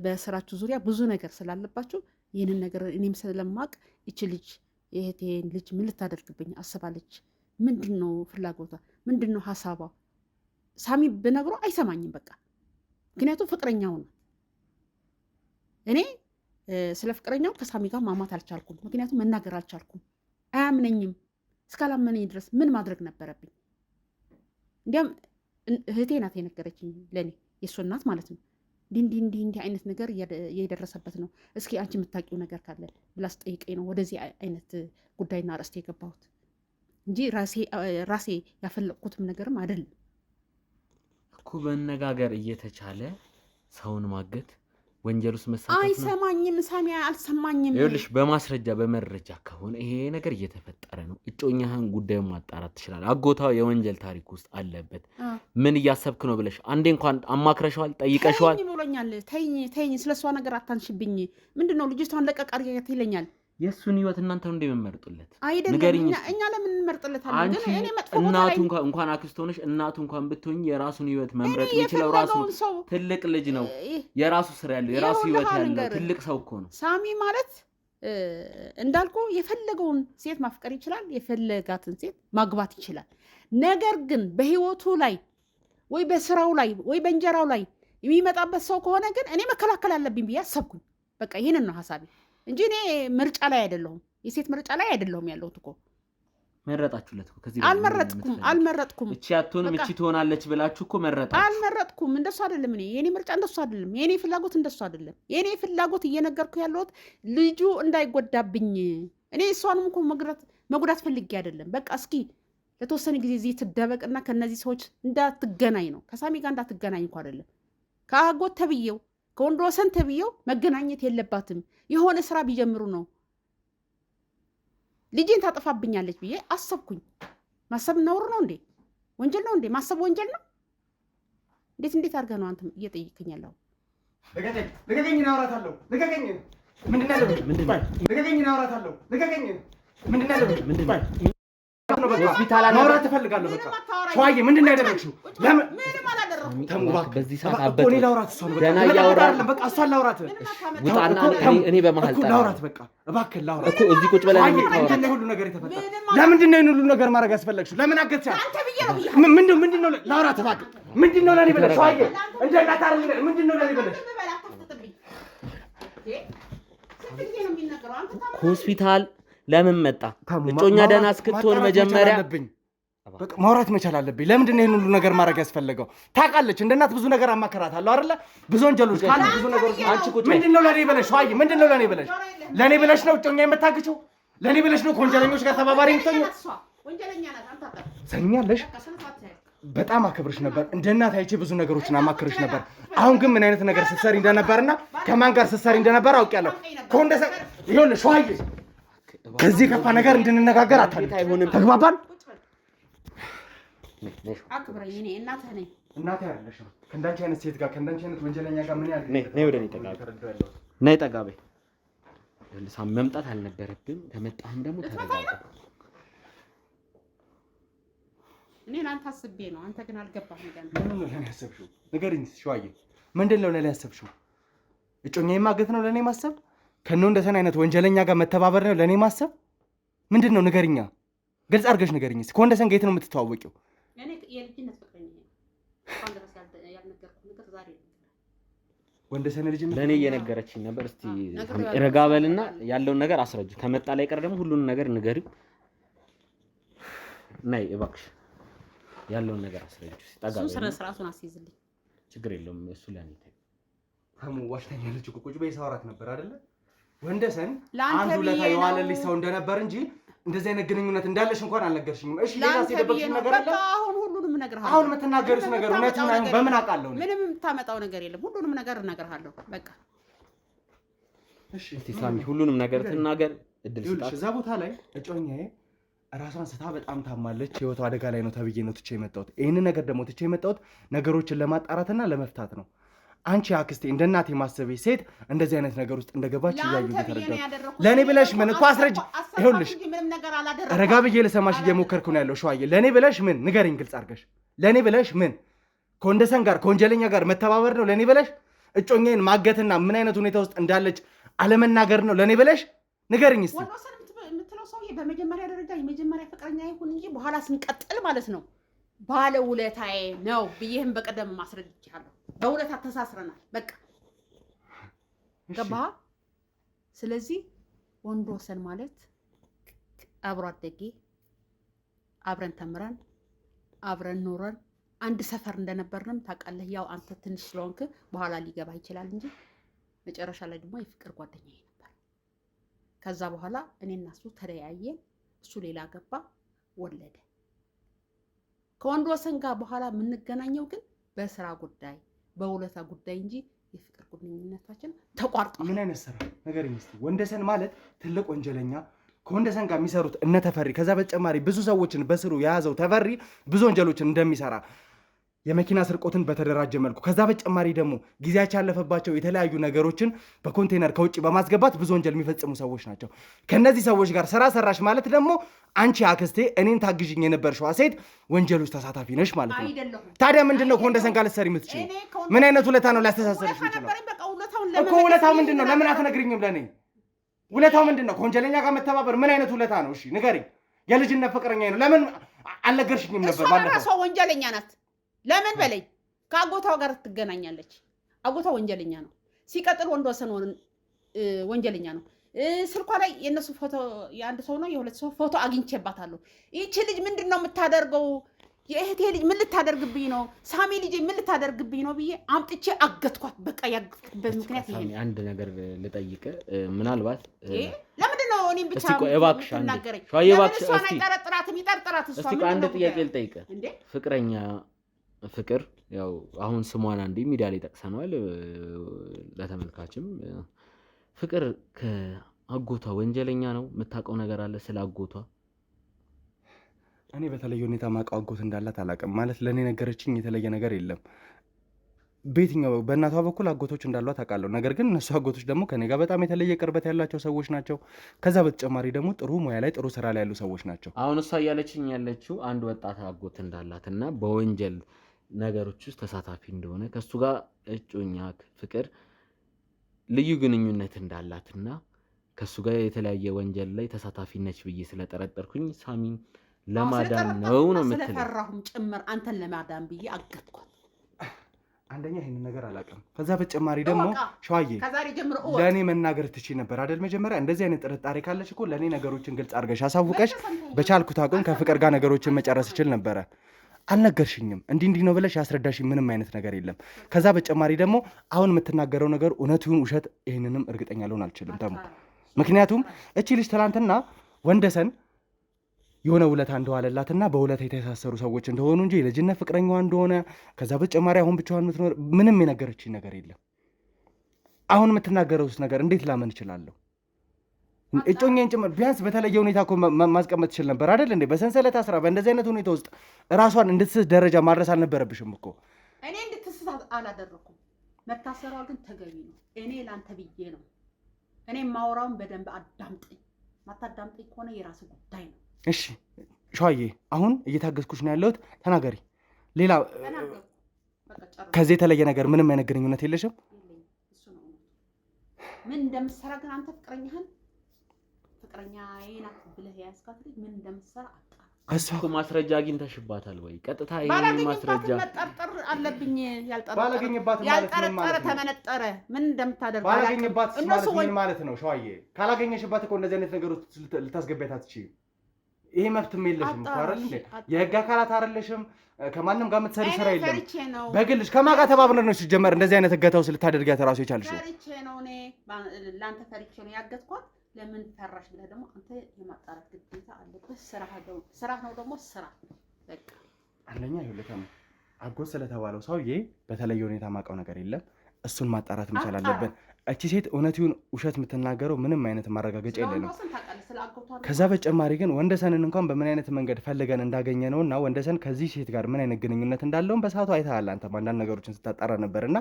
Speaker 2: በስራችሁ ዙሪያ ብዙ ነገር ስላለባችሁ ይህንን ነገር እኔም ስለማቅ ይች ልጅ የእህቴን ልጅ ምን ልታደርግብኝ አስባለች? ምንድን ነው ፍላጎቷ? ምንድን ነው ሀሳቧ? ሳሚ ብነግሮ አይሰማኝም በቃ። ምክንያቱም ፍቅረኛው ነው። እኔ ስለ ፍቅረኛው ከሳሚ ጋር ማማት አልቻልኩም። ምክንያቱም መናገር አልቻልኩም። አያምነኝም። እስካላመነኝ ድረስ ምን ማድረግ ነበረብኝ? እንዲያም እህቴ ናት የነገረችኝ፣ ለእኔ የእሱ እናት ማለት ነው። እንዲህ አይነት ነገር እየደረሰበት ነው፣ እስኪ አንቺ የምታውቂው ነገር ካለ ብላ ስጠይቀኝ ነው ወደዚህ አይነት ጉዳይና ርዕስት የገባሁት እንጂ ራሴ ያፈለቅኩትም ነገርም አይደለም
Speaker 1: እኮ። መነጋገር እየተቻለ ሰውን ማገት ወንጀል ውስጥ መሳተፍ ነው።
Speaker 2: አይሰማኝም ሳሚ፣ አልሰማኝም።
Speaker 1: ይኸውልሽ በማስረጃ በመረጃ ከሆነ ይሄ ነገር እየተፈጠረ ነው፣ እጮኛህን ጉዳዩን ማጣራት ትችላለህ። አጎቷ የወንጀል ታሪክ ውስጥ አለበት። ምን እያሰብክ ነው ብለሽ አንዴ እንኳን አማክረሽዋል? ጠይቀሽዋል?
Speaker 2: ተይኝ ብሎኛል። ተይኝ፣ ስለሷ ነገር አታንሽብኝ። ምንድነው ልጅቷን ለቀቅ አድርጊያት ይለኛል።
Speaker 1: የእሱን ህይወት እናንተ ነው እንደምመርጡለት?
Speaker 2: አይደለም፣ እኛ ለምን እንመርጥለታለን? ግን እኔ መጥፎ
Speaker 1: እናቱ እንኳን አክስት ሆነሽ እናቱ እንኳን ብትሆኝ የራሱን ህይወት መምረጥ የሚችለው ራሱ ትልቅ ልጅ ነው። የራሱ ስራ ያለው የራሱ ህይወት ያለው ትልቅ ሰው እኮ ነው
Speaker 2: ሳሚ ማለት። እንዳልኩ የፈለገውን ሴት ማፍቀር ይችላል፣ የፈለጋትን ሴት ማግባት ይችላል። ነገር ግን በህይወቱ ላይ ወይ በስራው ላይ ወይ በእንጀራው ላይ የሚመጣበት ሰው ከሆነ ግን እኔ መከላከል አለብኝ ብዬ አሰብኩኝ። በቃ ይህንን ነው ሀሳቤ እንጂ እኔ ምርጫ ላይ አይደለሁም፣ የሴት ምርጫ ላይ አይደለሁም ያለሁት እኮ።
Speaker 1: መረጣችሁለት እኮ። ከዚህ
Speaker 2: አልመረጥኩም።
Speaker 1: እቺ አትሆንም እቺ ትሆናለች ብላችሁ እኮ መረጣችሁ።
Speaker 2: አልመረጥኩም። እንደሱ አይደለም። የኔ ምርጫ እንደሱ አይደለም። የኔ ፍላጎት እንደሱ አይደለም። የኔ ፍላጎት እየነገርኩ ያለሁት ልጁ እንዳይጎዳብኝ። እኔ እሷንም እኮ መጉዳት ፈልጌ አይደለም። በቃ እስኪ ለተወሰነ ጊዜ እዚህ ትደበቅና ከነዚህ ሰዎች እንዳትገናኝ ነው። ከሳሚ ጋር እንዳትገናኝ እኮ አይደለም፣ ከአጎት ተብዬው ከወንድ ወሰን ተብዬው መገናኘት የለባትም። የሆነ ስራ ቢጀምሩ ነው። ልጄን ታጠፋብኛለች ብዬ አሰብኩኝ። ማሰብ ነውር ነው እንዴ? ወንጀል ነው እንዴ? ማሰብ ወንጀል ነው? እንዴት አድርገህ ነው አንተ እየጠየቅኝ ያለው?
Speaker 3: ልቀቀኝ፣ እናወራታለሁ። ልቀቀኝ። ምንድን ነው? ልቀቀኝ፣ እናወራታለሁ። ልቀቀኝ። ምንድን ነው? ሆስፒታል ማውራት እፈልጋለሁ። በቃ ሸዋዬ፣ ምንድን ነው ያደረግሽው? ለምን
Speaker 1: በዚህ ሰዓት አበጥ
Speaker 3: እኔ ላውራት፣ እሷን
Speaker 1: ገና እያወራን
Speaker 3: በቃ እሷን ላውራት።
Speaker 1: ውጣና እኔ በመሀል
Speaker 3: እኮ ላውራት፣ በቃ እባክህ ላውራት
Speaker 1: እኮ እዚህ ቁጭ ብለን
Speaker 3: ምንድን ነው ሁሉ ነገር የተፈጠረ? ለምንድን ነው ሁሉ ነገር ማድረግ ያስፈለግሽው? ለምን አገትሻል? ምንድን ነው? ላውራት እባክህ። ምንድን ነው ለኔ ብለሽ ሸዋዬ? እንደ እናት አይደል? ምንድን ነው ለኔ ብለሽ?
Speaker 1: ሆስፒታል ለምን መጣ? እጮኛ ደህና እስክትሆን መጀመሪያ
Speaker 3: በቃ ማውራት መቻል አለብኝ። ለምንድን ነው ይሄን ሁሉ ነገር ማድረግ ያስፈለገው? ታውቃለች፣ እንደ እናት ብዙ ነገር አማከራታለሁ አይደለ? ብዙ ወንጀሎች ካሉ ብዙ ነገሮች። አንቺ ቁጭ ምንድን ነው ለኔ ብለሽ ሸዋዬ? ምንድን ነው ለኔ ብለሽ? ለኔ ብለሽ ነው እጮኛ የምታግቸው? ለኔ ብለሽ ነው ከወንጀለኞች ጋር ተባባሪ የምትሆኚው? ሰኛለሽ በጣም አከብርሽ ነበር። እንደ እናት አይቼ ብዙ ነገሮችን አማክርሽ ነበር። አሁን ግን ምን አይነት ነገር ስትሰሪ እንደነበርና ከማን ጋር ስትሰሪ እንደነበር አውቄያለሁ። ከወንደሰን ይኸውልሽ ሸዋዬ ከዚህ ከፋ ነገር እንድንነጋገር አታድርግ። ተግባባን?
Speaker 2: አክብረኝ። እኔ እናትህ ነኝ።
Speaker 3: እናቴ አይደለሽም። ከእንዳንቺ አይነት ሴት ጋር ከእንዳንቺ አይነት ወንጀለኛ ጋር ምን ያህል
Speaker 1: ነይ ወደ እኔ ጠጋ ነይ ጠጋ በይ። ሳም መምጣት አልነበረብም። ከመጣህም ደግሞ ተረጋጋ።
Speaker 2: እኔ ለአንተ አስቤ ነው። አንተ ግን አልገባህ ነገር ነው።
Speaker 3: ምንድን ነው ለእኔ ያሰብሽው? ንገሪኝ ሸዋዬ፣ ምንድን ነው ለእኔ ያሰብሽው? እጮኛዬን ማገት ነው ለእኔ ማሰብ? ከወንደሰን አይነት ወንጀለኛ ጋር መተባበር ነው ለእኔ ማሰብ? ምንድን ነው ንገሪኛ፣ ግልጽ አድርገሽ ንገሪኝ። ከወንደሰን ጋር የት ነው የምትተዋወቂው?
Speaker 2: እኔ የልጅነት ፍቅረኛ ነኝ። እንኳን ድረስ ያልነገርኩህ ነገር ዛሬ ነው።
Speaker 3: ወንደሰን ልጅ
Speaker 1: ለእኔ እየነገረችኝ ነበር። እስቲ ረጋ በልና ያለውን ነገር አስረጅ። ከመጣ ላይ ቀር ደግሞ ሁሉንም ነገር ንገሪው። ነይ እባክሽ ያለውን ነገር አስረጅ። ሲጣጋ
Speaker 2: እሱ ስነ ስርዓቱን አስይዝልኝ።
Speaker 1: ችግር የለውም እሱ ለኔ
Speaker 3: ታሙ ዋሽታኛለች እኮ ቁጭ በይ ሳወራት ነበር አይደለ? ወንደሰን አንዱ ለታ የዋለልሽ ሰው እንደነበር እንጂ እንደዚህ አይነት ግንኙነት እንዳለሽ እንኳን አልነገርሽኝም። እሺ ሌላ ሲደበቅሽ ነገር አለ?
Speaker 2: አሁን ሁሉንም እነግርሃለሁ።
Speaker 3: አሁን የምትናገሪው ነገር እውነቱን አይሆን በምን አውቃለሁ?
Speaker 2: ምንም የምታመጣው ነገር የለም። ሁሉንም ነገር እነግርሃለሁ። በቃ
Speaker 3: እሺ
Speaker 1: ሳሚ ሁሉንም ነገር ትናገር። እድል ስጣት።
Speaker 3: እዛ ቦታ ላይ እጮኛዬ ራሷን ስታ በጣም ታማለች። ህይወቷ አደጋ ላይ ነው ተብዬ ነው ትቼ የመጣሁት። ይህንን ነገር ደግሞ ትቼ የመጣሁት ነገሮችን ለማጣራትና ለመፍታት ነው። አንቺ አክስቴ እንደ እናቴ ማሰቤ ሴት እንደዚህ አይነት ነገር ውስጥ እንደገባች እያዩ እየተረዳሁ ለእኔ ብለሽ ምን እኮ አስረጅ። ይኸውልሽ ረጋ ብዬ ልሰማሽ እየሞከርኩ ነው ያለው ሸዋዬ። ለእኔ ብለሽ ምን ንገሪኝ፣ ግልጽ አድርገሽ። ለእኔ ብለሽ ምን ከወንደሰን ጋር ከወንጀለኛ ጋር መተባበር ነው ለእኔ ብለሽ? እጮኛዬን ማገትና ምን አይነት ሁኔታ ውስጥ እንዳለች አለመናገር ነው ለእኔ ብለሽ? ንገሪኝ እስኪ።
Speaker 2: የምትለው ሰውዬ በመጀመሪያ ደረጃ የመጀመሪያ ፍቅረኛ ይሁን እንጂ በኋላ ስንቀጥል ማለት ነው ባለ ውለታዬ ነው ብዬህም በቀደም ማስረድቻለሁ። በውለታ ተሳስረናል። በቃ ገባህ? ስለዚህ ወንድወሰን ማለት አብሮ አደጌ፣ አብረን ተምረን አብረን ኖረን አንድ ሰፈር እንደነበርንም ታውቃለህ። ያው አንተ ትንሽ ስለሆንክ በኋላ ሊገባ ይችላል እንጂ መጨረሻ ላይ ደግሞ የፍቅር ጓደኛዬ ነበር። ከዛ በኋላ እኔና እሱ ተለያየን። እሱ ሌላ ገባ፣ ወለደ። ከወንድወሰን ጋር በኋላ የምንገናኘው ግን በስራ ጉዳይ በውለታ ጉዳይ እንጂ የፍቅር ግንኙነታችን ተቋርጧል።
Speaker 3: ምን አይነት ስራ ንገሪኝ እስኪ። ወንደሰን ማለት ትልቅ ወንጀለኛ፣ ከወንደሰን ጋር የሚሰሩት እነ ተፈሪ፣ ከዛ በተጨማሪ ብዙ ሰዎችን በስሩ የያዘው ተፈሪ ብዙ ወንጀሎችን እንደሚሰራ የመኪና ስርቆትን በተደራጀ መልኩ፣ ከዛ በተጨማሪ ደግሞ ጊዜያቸው ያለፈባቸው የተለያዩ ነገሮችን በኮንቴነር ከውጭ በማስገባት ብዙ ወንጀል የሚፈጽሙ ሰዎች ናቸው። ከነዚህ ሰዎች ጋር ስራ ሰራሽ ማለት ደግሞ አንቺ አክስቴ እኔን ታግዥኝ የነበርሽዋ ሴት ወንጀል ውስጥ ተሳታፊ ነሽ ማለት ነው። ታዲያ ምንድነው ከወንደሰን ጋር ልትሰሪ የምትችይው? ምን አይነት ውለታ ነው ሊያስተሳሰርሽ የሚችለው እኮ? ውለታው ምንድነው? ለምን አትነግሪኝም ለኔ? ውለታው ምንድነው? ከወንጀለኛ ጋር መተባበር ምን አይነት ውለታ ነው? እሺ ንገሪኝ። የልጅነት ፍቅረኛዬ ነው። ለምን አልነገርሽኝም ነበር?
Speaker 2: ባለፈው እሷ ወንጀለኛ ናት። ለምን በለኝ። ከአጎቷ ጋር ትገናኛለች። አጎቷ ወንጀለኛ ነው። ሲቀጥል ወንድወሰን ወንጀለኛ ነው። ስልኳ ላይ የእነሱ ፎቶ የአንድ ሰው ነው የሁለት ሰው ፎቶ አግኝቼባታለሁ። ይቺ ልጅ ምንድን ነው የምታደርገው? የእህቴ ልጅ ምን ልታደርግብኝ ነው? ሳሚ ልጅ ምን ልታደርግብኝ ነው ብዬ አምጥቼ አገትኳት። በቃ ያገትኩበት ምክንያት ይሄ ነው።
Speaker 1: አንድ ነገር ልጠይቅ። ምናልባት
Speaker 2: ለምንድን ነው እኔም ብቻ
Speaker 1: የምትናገረኝ?
Speaker 2: እሷን አይጠረጥራትም? ይጠርጥራት። እሷ
Speaker 1: አንድ ጥያቄ ልጠይቅ። ፍቅረኛ ፍቅር ያው አሁን ስሟን አንዴ ሚዲያ ላይ ጠቅሰነዋል፣ ለተመልካችም ፍቅር ከአጎቷ ወንጀለኛ ነው። የምታውቀው ነገር አለ ስለ አጎቷ?
Speaker 3: እኔ በተለየ ሁኔታ ማውቀው አጎት እንዳላት አላውቅም። ማለት ለእኔ ነገረችኝ የተለየ ነገር የለም። በየትኛው በእናቷ በኩል አጎቶች እንዳሏት አውቃለሁ። ነገር ግን እነሱ አጎቶች ደግሞ ከኔ ጋር በጣም የተለየ ቅርበት ያላቸው ሰዎች ናቸው። ከዛ በተጨማሪ ደግሞ ጥሩ ሙያ ላይ ጥሩ ስራ ላይ ያሉ ሰዎች ናቸው።
Speaker 1: አሁን እሷ እያለችኝ ያለችው አንድ ወጣት አጎት እንዳላትና በወንጀል ነገሮች ውስጥ ተሳታፊ እንደሆነ ከሱ ጋር እጮኛ ፍቅር ልዩ ግንኙነት እንዳላትና ከሱ ጋር የተለያየ ወንጀል ላይ ተሳታፊ ነች ብዬ ስለጠረጠርኩኝ ሳሚን ለማዳን ነው የምትለው።
Speaker 2: ስለፈራሁም ጭምር አንተን ለማዳን ብዬ አገትኳት።
Speaker 3: አንደኛ ይሄንን ነገር አላውቅም። ከዛ በተጨማሪ ደግሞ ሸዋዬ ለእኔ መናገር ትችይ ነበር አይደል? መጀመሪያ እንደዚህ አይነት ጥርጣሬ ካለች እኮ ለእኔ ነገሮችን ግልጽ አድርገሽ አሳውቀሽ በቻልኩት አቅም ከፍቅር ጋር ነገሮችን መጨረስ እችል ነበረ። አልነገርሽኝም። እንዲህ ነው ብለሽ ያስረዳሽኝ ምንም አይነት ነገር የለም። ከዛ በተጨማሪ ደግሞ አሁን የምትናገረው ነገር እውነት ይሁን ውሸት ይህንንም እርግጠኛ ልሆን አልችልም ተሙ። ምክንያቱም እቺ ልጅ ትናንትና ወንደሰን የሆነ ውለታ እንደዋለላትና በውለታ የተሳሰሩ ሰዎች እንደሆኑ እንጂ የልጅነት ፍቅረኛዋ እንደሆነ ከዛ በተጨማሪ አሁን ብቻዋን የምትኖር ምንም የነገረችኝ ነገር የለም። አሁን የምትናገረውስ ነገር እንዴት ላመን እችላለሁ? እጮኛን ጭምር ቢያንስ በተለየ ሁኔታ እኮ ማስቀመጥ ትችል ነበር አይደል እንዴ? በሰንሰለት አስራ በእንደዚህ አይነት ሁኔታ ውስጥ ራሷን እንድትስት ደረጃ ማድረስ አልነበረብሽም እኮ።
Speaker 2: እኔ እንድትስት አላደረኩም። መታሰሯ ግን ተገቢ ነው። እኔ ላንተ ብዬ ነው። እኔ ማውራውን በደንብ አዳምጠኝ። ማታዳምጠኝ ከሆነ የራስ ጉዳይ ነው። እሺ
Speaker 3: ሸዋዬ፣ አሁን እየታገዝኩሽ ነው ያለሁት። ተናገሪ። ሌላ ከዚህ የተለየ ነገር ምንም አይነት ግንኙነት የለሽም?
Speaker 2: ምን እንደምትሰራ ግን አንተ ፍቅረኛ ናት ብለህ ያዝካት ልጅ ምን እንደምትሰራ
Speaker 1: እኮ ማስረጃ አግኝተሽባታል ወይ? ቀጥታ ይሄ ማስረጃ
Speaker 2: መጠርጠር አለብኝ።
Speaker 3: ባላገኝባት
Speaker 2: ያልጠረጠረ ተመነጠረ ምን እንደምታደርግ
Speaker 3: ባላገኝባት ምን ማለት ነው? ሸዋዬ፣ ካላገኘሽባት እኮ እንደዚህ አይነት ነገሮች ልታስገቢያት አትችይም። ይሄ መብትም የለሽም እኮ አይደል እንዴ? የህግ አካላት አይደለሽም። ከማንም ጋር የምትሰሪ ስራ የለም። በግልሽ ከማን ጋር ተባብረን ነው ሲጀመር እንደዚህ አይነት እገታው ልታደርጊያት እራሱ የቻልሽው?
Speaker 2: ፈርቼ ነው እኔ ለአንተ ፈርቼ ነው ያገትኳት። ለምን ፈራሽ ብለህ ደግሞ አንተ የማጣራት ግዴታ አለብህ። ስራ ነው ደግሞ ስራ በቃ
Speaker 3: አንደኛ ይኸውልህ አጎት ስለተባለው ሰውዬ በተለየ ሁኔታ ማውቀው ነገር የለም። እሱን ማጣራት መቻል አለብን። እቺ ሴት እውነት ይሁን ውሸት የምትናገረው ምንም አይነት ማረጋገጫ የለንም። ከዛ በተጨማሪ ግን ወንደሰንን እንኳን በምን አይነት መንገድ ፈልገን እንዳገኘ ነው እና ወንደሰን ከዚህ ሴት ጋር ምን አይነት ግንኙነት እንዳለውን በሰዓቱ አይተሃል አንተም አንዳንድ ነገሮችን ስታጣራ ነበርና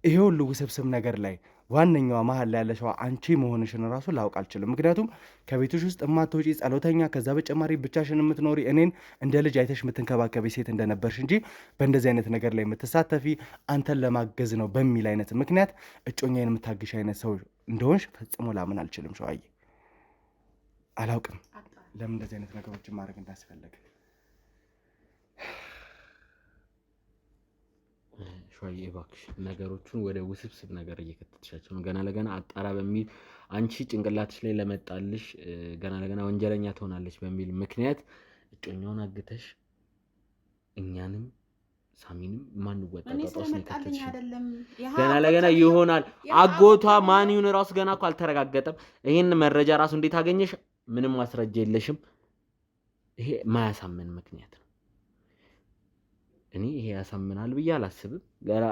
Speaker 3: ይሄ ሁሉ ውስብስብ ነገር ላይ ዋነኛዋ መሀል ላይ ያለሽው አንቺ መሆንሽን ራሱ ላውቅ አልችልም። ምክንያቱም ከቤትሽ ውስጥ የማትወጪ ጸሎተኛ፣ ከዛ በተጨማሪ ብቻሽን የምትኖሪ እኔን እንደ ልጅ አይተሽ የምትንከባከቢ ሴት እንደነበርሽ እንጂ በእንደዚህ አይነት ነገር ላይ የምትሳተፊ አንተን ለማገዝ ነው በሚል አይነት ምክንያት እጮኛዬን የምታግሽ አይነት ሰው እንደሆንሽ ፈጽሞ ላምን አልችልም። ሸዋዬ፣ አላውቅም ለምን እንደዚህ አይነት ነገሮችን ማድረግ እንዳስፈለገ።
Speaker 1: ሸዋዬ እባክሽ ነገሮቹን ወደ ውስብስብ ነገር እየከተትሻቸው ነው። ገና ለገና አጣራ በሚል አንቺ ጭንቅላትሽ ላይ ለመጣልሽ ገና ለገና ወንጀለኛ ትሆናለች በሚል ምክንያት እጮኛውን አግተሽ እኛንም ሳሚንም ማንወጣ ጣጣስ ነው ከተሽ። ገና ለገና ይሆናል አጎቷ ማን ይሁን ራሱ ገና እኮ አልተረጋገጠም። ይሄን መረጃ ራሱ እንዴት አገኘሽ? ምንም ማስረጃ የለሽም። ይሄ ማያሳምን ምክንያት ነው። እኔ ይሄ ያሳምናል ብዬ አላስብም።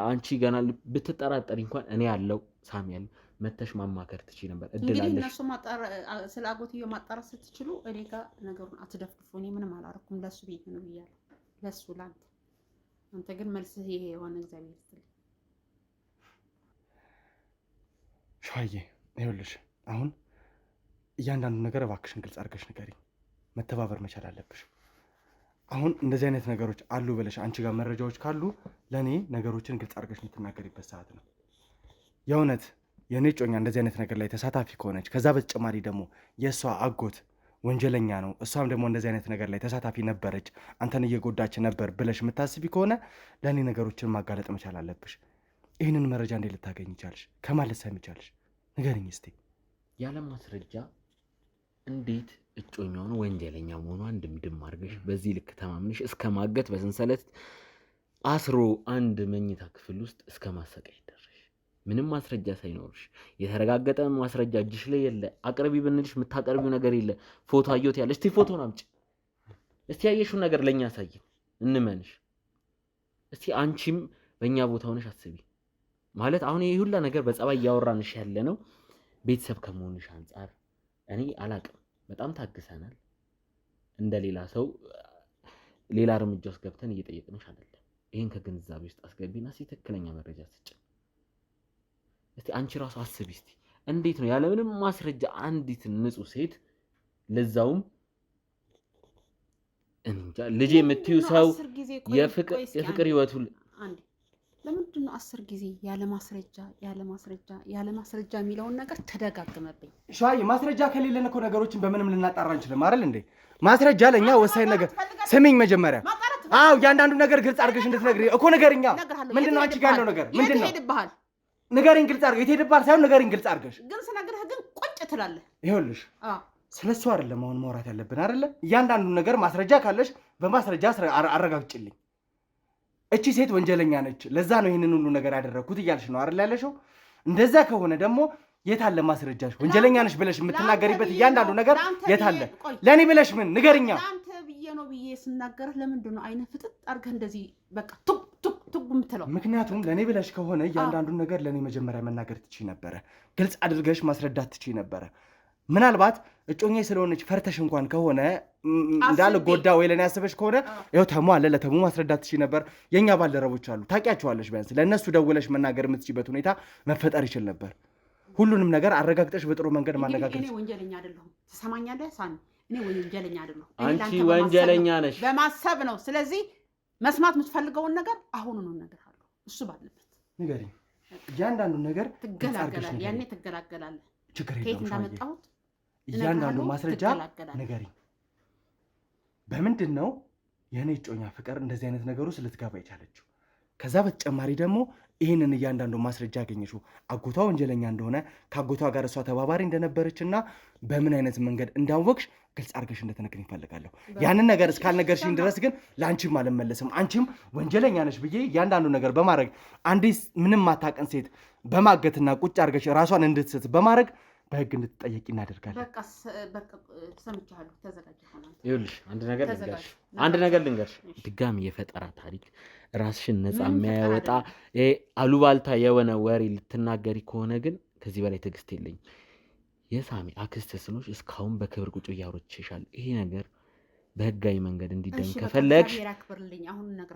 Speaker 1: አንቺ ገና ብትጠራጠሪ እንኳን እኔ ያለው ሳሚ ያለው መተሽ ማማከር ትችይ ነበር። እድላለሽ እንግዲህ እነሱ ስለ አጎትዬው ማጣራት ስትችሉ እኔ ጋር ነገሩን አትደፍድፉ። እኔ ምንም አላረኩም። ለሱ ቤት ነው ብያለሁ። ለሱ ላንተ አንተ ግን መልስህ ይሄ የሆነ እግዚአብሔር ይስጥልኝ።
Speaker 3: ሸዋዬ ይኸውልሽ አሁን እያንዳንዱ ነገር እባክሽን ግልጽ አድርገሽ ንገሪኝ። መተባበር መቻል አለብሽ። አሁን እንደዚህ አይነት ነገሮች አሉ ብለሽ አንቺ ጋር መረጃዎች ካሉ ለእኔ ነገሮችን ግልጽ አድርገሽ የምትናገሪበት ሰዓት ነው። የእውነት የእኔ እጮኛ እንደዚህ አይነት ነገር ላይ ተሳታፊ ከሆነች ከዛ በተጨማሪ ደግሞ የእሷ አጎት ወንጀለኛ ነው፣ እሷም ደግሞ እንደዚህ አይነት ነገር ላይ ተሳታፊ ነበረች፣ አንተን እየጎዳች ነበር ብለሽ የምታስቢ ከሆነ ለእኔ ነገሮችን ማጋለጥ መቻል አለብሽ። ይህንን መረጃ እንዴት ልታገኝ ይቻልሽ? ከማን ልትሰሚ ይቻልሽ? ንገሪኝ እስቲ። ያለ ማስረጃ እንዴት እጮኛውን ወንጀለኛ መሆኗን ድምድም አድርገሽ በዚህ ልክ ተማምነሽ እስከ ማገት በሰንሰለት አስሮ አንድ መኝታ ክፍል ውስጥ እስከ ማሰቃየት ደረሽ? ምንም ማስረጃ ሳይኖርሽ የተረጋገጠ ማስረጃ እጅሽ ላይ የለ። አቅርቢ ብንልሽ የምታቀርቢው ነገር የለ። ፎቶ አየሁት ያለሽ እስቲ ፎቶን አምጪ እስቲ። ያየሽውን ነገር ለኛ አሳይ እንመንሽ እስቲ። አንቺም በእኛ ቦታ ሆነሽ አስቢ። ማለት አሁን ይሄ ሁላ ነገር በጸባይ እያወራንሽ ያለ ነው ቤተሰብ ከመሆንሽ አንጻር እኔ አላቅም። በጣም ታግሰናል። እንደሌላ ሰው ሌላ እርምጃ ውስጥ ገብተን እየጠየቅንሽ አይደለም። ይሄን ከግንዛቤ ውስጥ አስገቢና እስቲ ትክክለኛ መረጃ ስጭ። እስቲ አንቺ ራሱ አስቢ እስቲ እንዴት ነው ያለምንም ማስረጃ አንዲት ንጹህ ሴት ለዛውም እንጃ ልጅ የምትዩ ሰው የፍቅር ህይወቱ
Speaker 2: ለምንድን ነው 10 ጊዜ ያለ ማስረጃ የሚለውን ነገር ተደጋግመብኝ?
Speaker 3: ሻይ ማስረጃ ከሌለን እኮ ነገሮችን በምንም ልናጣራ እንችልም አይደል እንዴ? ማስረጃ ለኛ ወሳኝ ነገር። ስሚኝ መጀመሪያ አዎ ያንዳንዱ ነገር ግልጽ አድርገሽ እንድትነግሪ እኮ ንገሪኛ። ምንድነው አንቺ ጋር ያለው ነገር ምንድነው?
Speaker 2: ይሄድብሃል።
Speaker 3: ንገሪኝ ግልጽ አድርገሽ። የትሄድብሃል ሳይሆን ንገሪኝ ግልጽ አድርገሽ።
Speaker 2: ግን ስነግርህ ግን ቁጭ ትላለህ።
Speaker 3: ይኸውልሽ ስለሱ አይደለም አሁን ማውራት ያለብን አይደለ? እያንዳንዱ ነገር ማስረጃ ካለሽ በማስረጃ አረጋግጭልኝ። እቺ ሴት ወንጀለኛ ነች፣ ለዛ ነው ይህንን ሁሉ ነገር ያደረግኩት እያልሽ ነው አይደል ያለሽው? እንደዛ ከሆነ ደግሞ የት አለ ማስረጃሽ? ወንጀለኛ ነሽ ብለሽ የምትናገሪበት እያንዳንዱ ነገር የት አለ? ለኔ ብለሽ ምን ንገርኛ።
Speaker 2: ለአንተ ብዬ ነው ብዬ ስናገርህ ለምንድን ነው አይነ ፍጥጥ አድርገህ እንደዚህ በቃ ቱቅ ቱቅ ቱቅ የምትለው?
Speaker 3: ምክንያቱም ለኔ ብለሽ ከሆነ እያንዳንዱን ነገር ለኔ መጀመሪያ መናገር ትችይ ነበረ። ግልጽ አድርገሽ ማስረዳት ትችይ ነበረ። ምናልባት እጮኛዬ ስለሆነች ፈርተሽ እንኳን ከሆነ እንዳልጎዳ ወይ ለኔ ያሰበሽ ከሆነ ይኸው ተሙ አለ፣ ለተሙ ማስረዳት ትችይ ነበር። የኛ ባልደረቦች አሉ፣ ታውቂያቸዋለሽ። ቢያንስ ለእነሱ ደውለሽ መናገር የምትችይበት ሁኔታ መፈጠር ይችል ነበር። ሁሉንም ነገር አረጋግጠሽ በጥሩ መንገድ ማነጋገር።
Speaker 2: እኔ ወንጀለኛ አይደለሁም፣ ትሰማኛለህ ሳሚ? እኔ ወንጀለኛ አይደለሁም።
Speaker 1: አንቺ ወንጀለኛ ነሽ
Speaker 2: በማሰብ ነው። ስለዚህ መስማት የምትፈልገውን ነገር አሁን ነው እነግርሃለሁ። እሱ ባለበት
Speaker 3: ንገሪኝ። እያንዳንዱን ነገር
Speaker 2: ትገላገላለህ፣ ያኔ ትገላገላለህ።
Speaker 3: ችግር
Speaker 2: ከየት
Speaker 3: የለውም።
Speaker 2: እንዳመጣሁት
Speaker 3: እያንዳንዱ ማስረጃ ንገሪኝ። በምንድን ነው የእኔ እጮኛ ፍቅር እንደዚህ አይነት ነገር ውስጥ ልትገባ የቻለችው? ከዛ በተጨማሪ ደግሞ ይህንን እያንዳንዱ ማስረጃ ያገኘሽው አጎቷ ወንጀለኛ እንደሆነ ከአጎቷ ጋር እሷ ተባባሪ እንደነበረችና በምን አይነት መንገድ እንዳወቅሽ ግልጽ አድርገሽ እንድትነግሪኝ እፈልጋለሁ። ያንን ነገር እስካልነገርሽኝ ድረስ ግን ለአንቺም አልመለስም። አንቺም ወንጀለኛ ነሽ ብዬ እያንዳንዱ ነገር በማድረግ አንዲት ምንም ማታቀን ሴት በማገትና ቁጭ አድርገሽ ራሷን እንድትስት በማድረግ በህግ እንድትጠየቂ እናደርጋለን።
Speaker 2: በቃ ሰምቻለሁ። ተዘጋጅ ሆናል።
Speaker 1: ይኸውልሽ አንድ ነገር ልንገርሽ። ድጋሚ የፈጠራ ታሪክ ራስሽን ነፃ የሚያወጣ አሉባልታ የሆነ ወሬ ልትናገሪ ከሆነ ግን ከዚህ በላይ ትዕግስት የለኝም። የሳሚ አክስት ስለሆንሽ እስካሁን በክብር ቁጭ እያወራችሻል። ይሄ ነገር በህጋዊ መንገድ እንዲደኝ ከፈለግሽ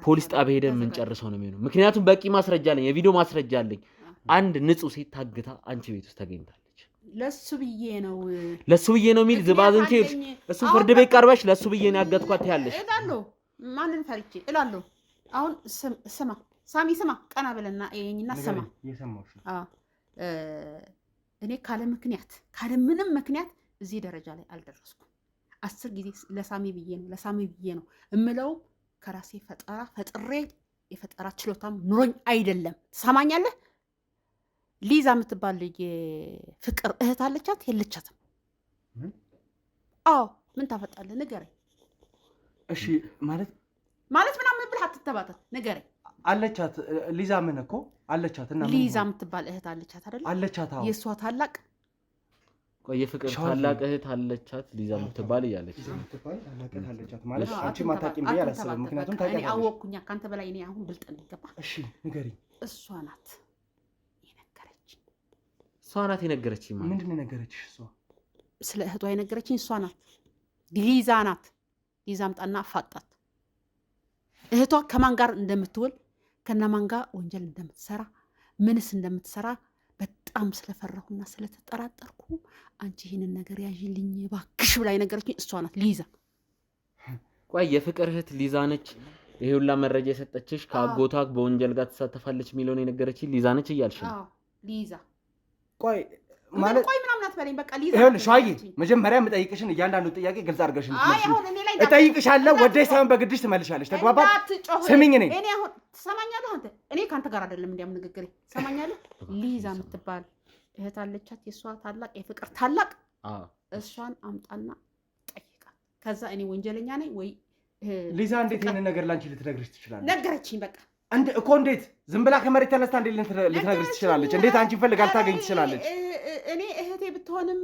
Speaker 1: ፖሊስ ጣቢያ ሄደን የምንጨርሰው ነው የሚሆነው። ምክንያቱም በቂ ማስረጃ አለኝ፣ የቪዲዮ ማስረጃ አለኝ። አንድ ንጹህ ሴት ታግታ አንቺ ቤት ውስጥ ተገኝታለች። ለሱ ብዬ ነው የሚል ዝባዝንቴ እሱ ፍርድ ቤት ቀርበሽ ለሱ ብዬ ነው ያገትኳት ያለሽ
Speaker 2: እላለሁ። ማንን ፈርቼ እላለሁ? አሁን ስማ ሳሚ፣ ስማ፣ ቀና ብለና ይሄኝና ስማ። እኔ ካለ ምንም ምክንያት እዚህ ደረጃ ላይ አልደረስኩም። 10 ጊዜ ለሳሚ ብዬ ነው እምለው። ከራሴ ፈጥሬ የፈጠራ ችሎታም ኑሮኝ አይደለም። ትሰማኛለህ? ሊዛ የምትባል ልጅ ፍቅር እህት አለቻት የለቻትም? አዎ፣ ምን ታፈጣለህ? ንገረኝ።
Speaker 3: እሺ ማለት
Speaker 2: ምናምን ብለህ አትተባተት፣ ንገረኝ።
Speaker 3: አለቻት ሊዛ። ምን እኮ አለቻት። እና
Speaker 2: ሊዛ የምትባል እህት አለቻት አይደል?
Speaker 3: አለቻት። አዎ፣
Speaker 2: የእሷ ታላቅ
Speaker 1: የፍቅር ታላቅ እህት አለቻት ሊዛ የምትባል እያለች
Speaker 3: አለቻት ማለት አንቺ ማታቂም ብዬ አላስብም። ምክንያቱም ታውቂያለሽ።
Speaker 2: አወቅኩኛ ካንተ በላይ እኔ አሁን ብልጥ ነኝ። ገባህ?
Speaker 3: እሺ ንገሪኝ።
Speaker 2: እሷ ናት
Speaker 1: የነገረችኝ።
Speaker 3: ምንድን ነው የነገረችሽ? እሷ
Speaker 2: ስለ እህቷ የነገረችኝ እሷ ናት፣ ሊዛ ናት። ሊዛ አምጣና አፋጣት። እህቷ ከማን ጋር እንደምትውል ከነማን ጋር ወንጀል እንደምትሰራ ምንስ እንደምትሰራ በጣም ስለፈራሁና ስለተጠራጠርኩ አንቺ ይህንን ነገር ያዥልኝ እባክሽ ብላ የነገረችኝ እሷ ናት፣ ሊዛ።
Speaker 1: ቆይ የፍቅር እህት ሊዛ ነች ይሄ ሁላ መረጃ የሰጠችሽ? ከአጎቷ በወንጀል ጋር ትሳተፋለች የሚለውን የነገረችኝ ሊዛ ነች እያልሽ ነው?
Speaker 2: ሊዛ
Speaker 3: ቆይ ማለት
Speaker 2: ቆይ ምናምን አትበለኝ። በቃ ሊዛ
Speaker 3: ይኸውልሽ፣ ሸዋዬ መጀመሪያ የምጠይቅሽን እያንዳንዱ ጥያቄ ግልጽ አድርገሽ እጠይቅሻለሁ። ወደሽ ሳይሆን በግድሽ ትመልሻለሽ። ተግባባን? ስሚኝ፣ እኔ
Speaker 2: አሁን ትሰማኛለህ? አንተ እኔ ከአንተ ጋር አይደለም እንዲያም ንግግሬ። ትሰማኛለህ? ሊዛ የምትባል እህት አለቻት፣ የእሷ ታላቅ የፍቅር ታላቅ። እሷን አምጣና ጠይቃት። ከዛ እኔ ወንጀለኛ ነኝ ወይ
Speaker 3: ሊዛ እንዴት ይሄንን ነገር ላንቺ ልትነግርሽ ትችላለች?
Speaker 2: ነገረችኝ። በቃ
Speaker 3: እኮ እንዴት ዝም ብላ ከመሬት ተነስታ እንዴት ልትነግርሽ ትችላለች? እንዴት አንቺ ፈልጋ ልታገኝ ትችላለች?
Speaker 2: እኔ እህቴ ብትሆንም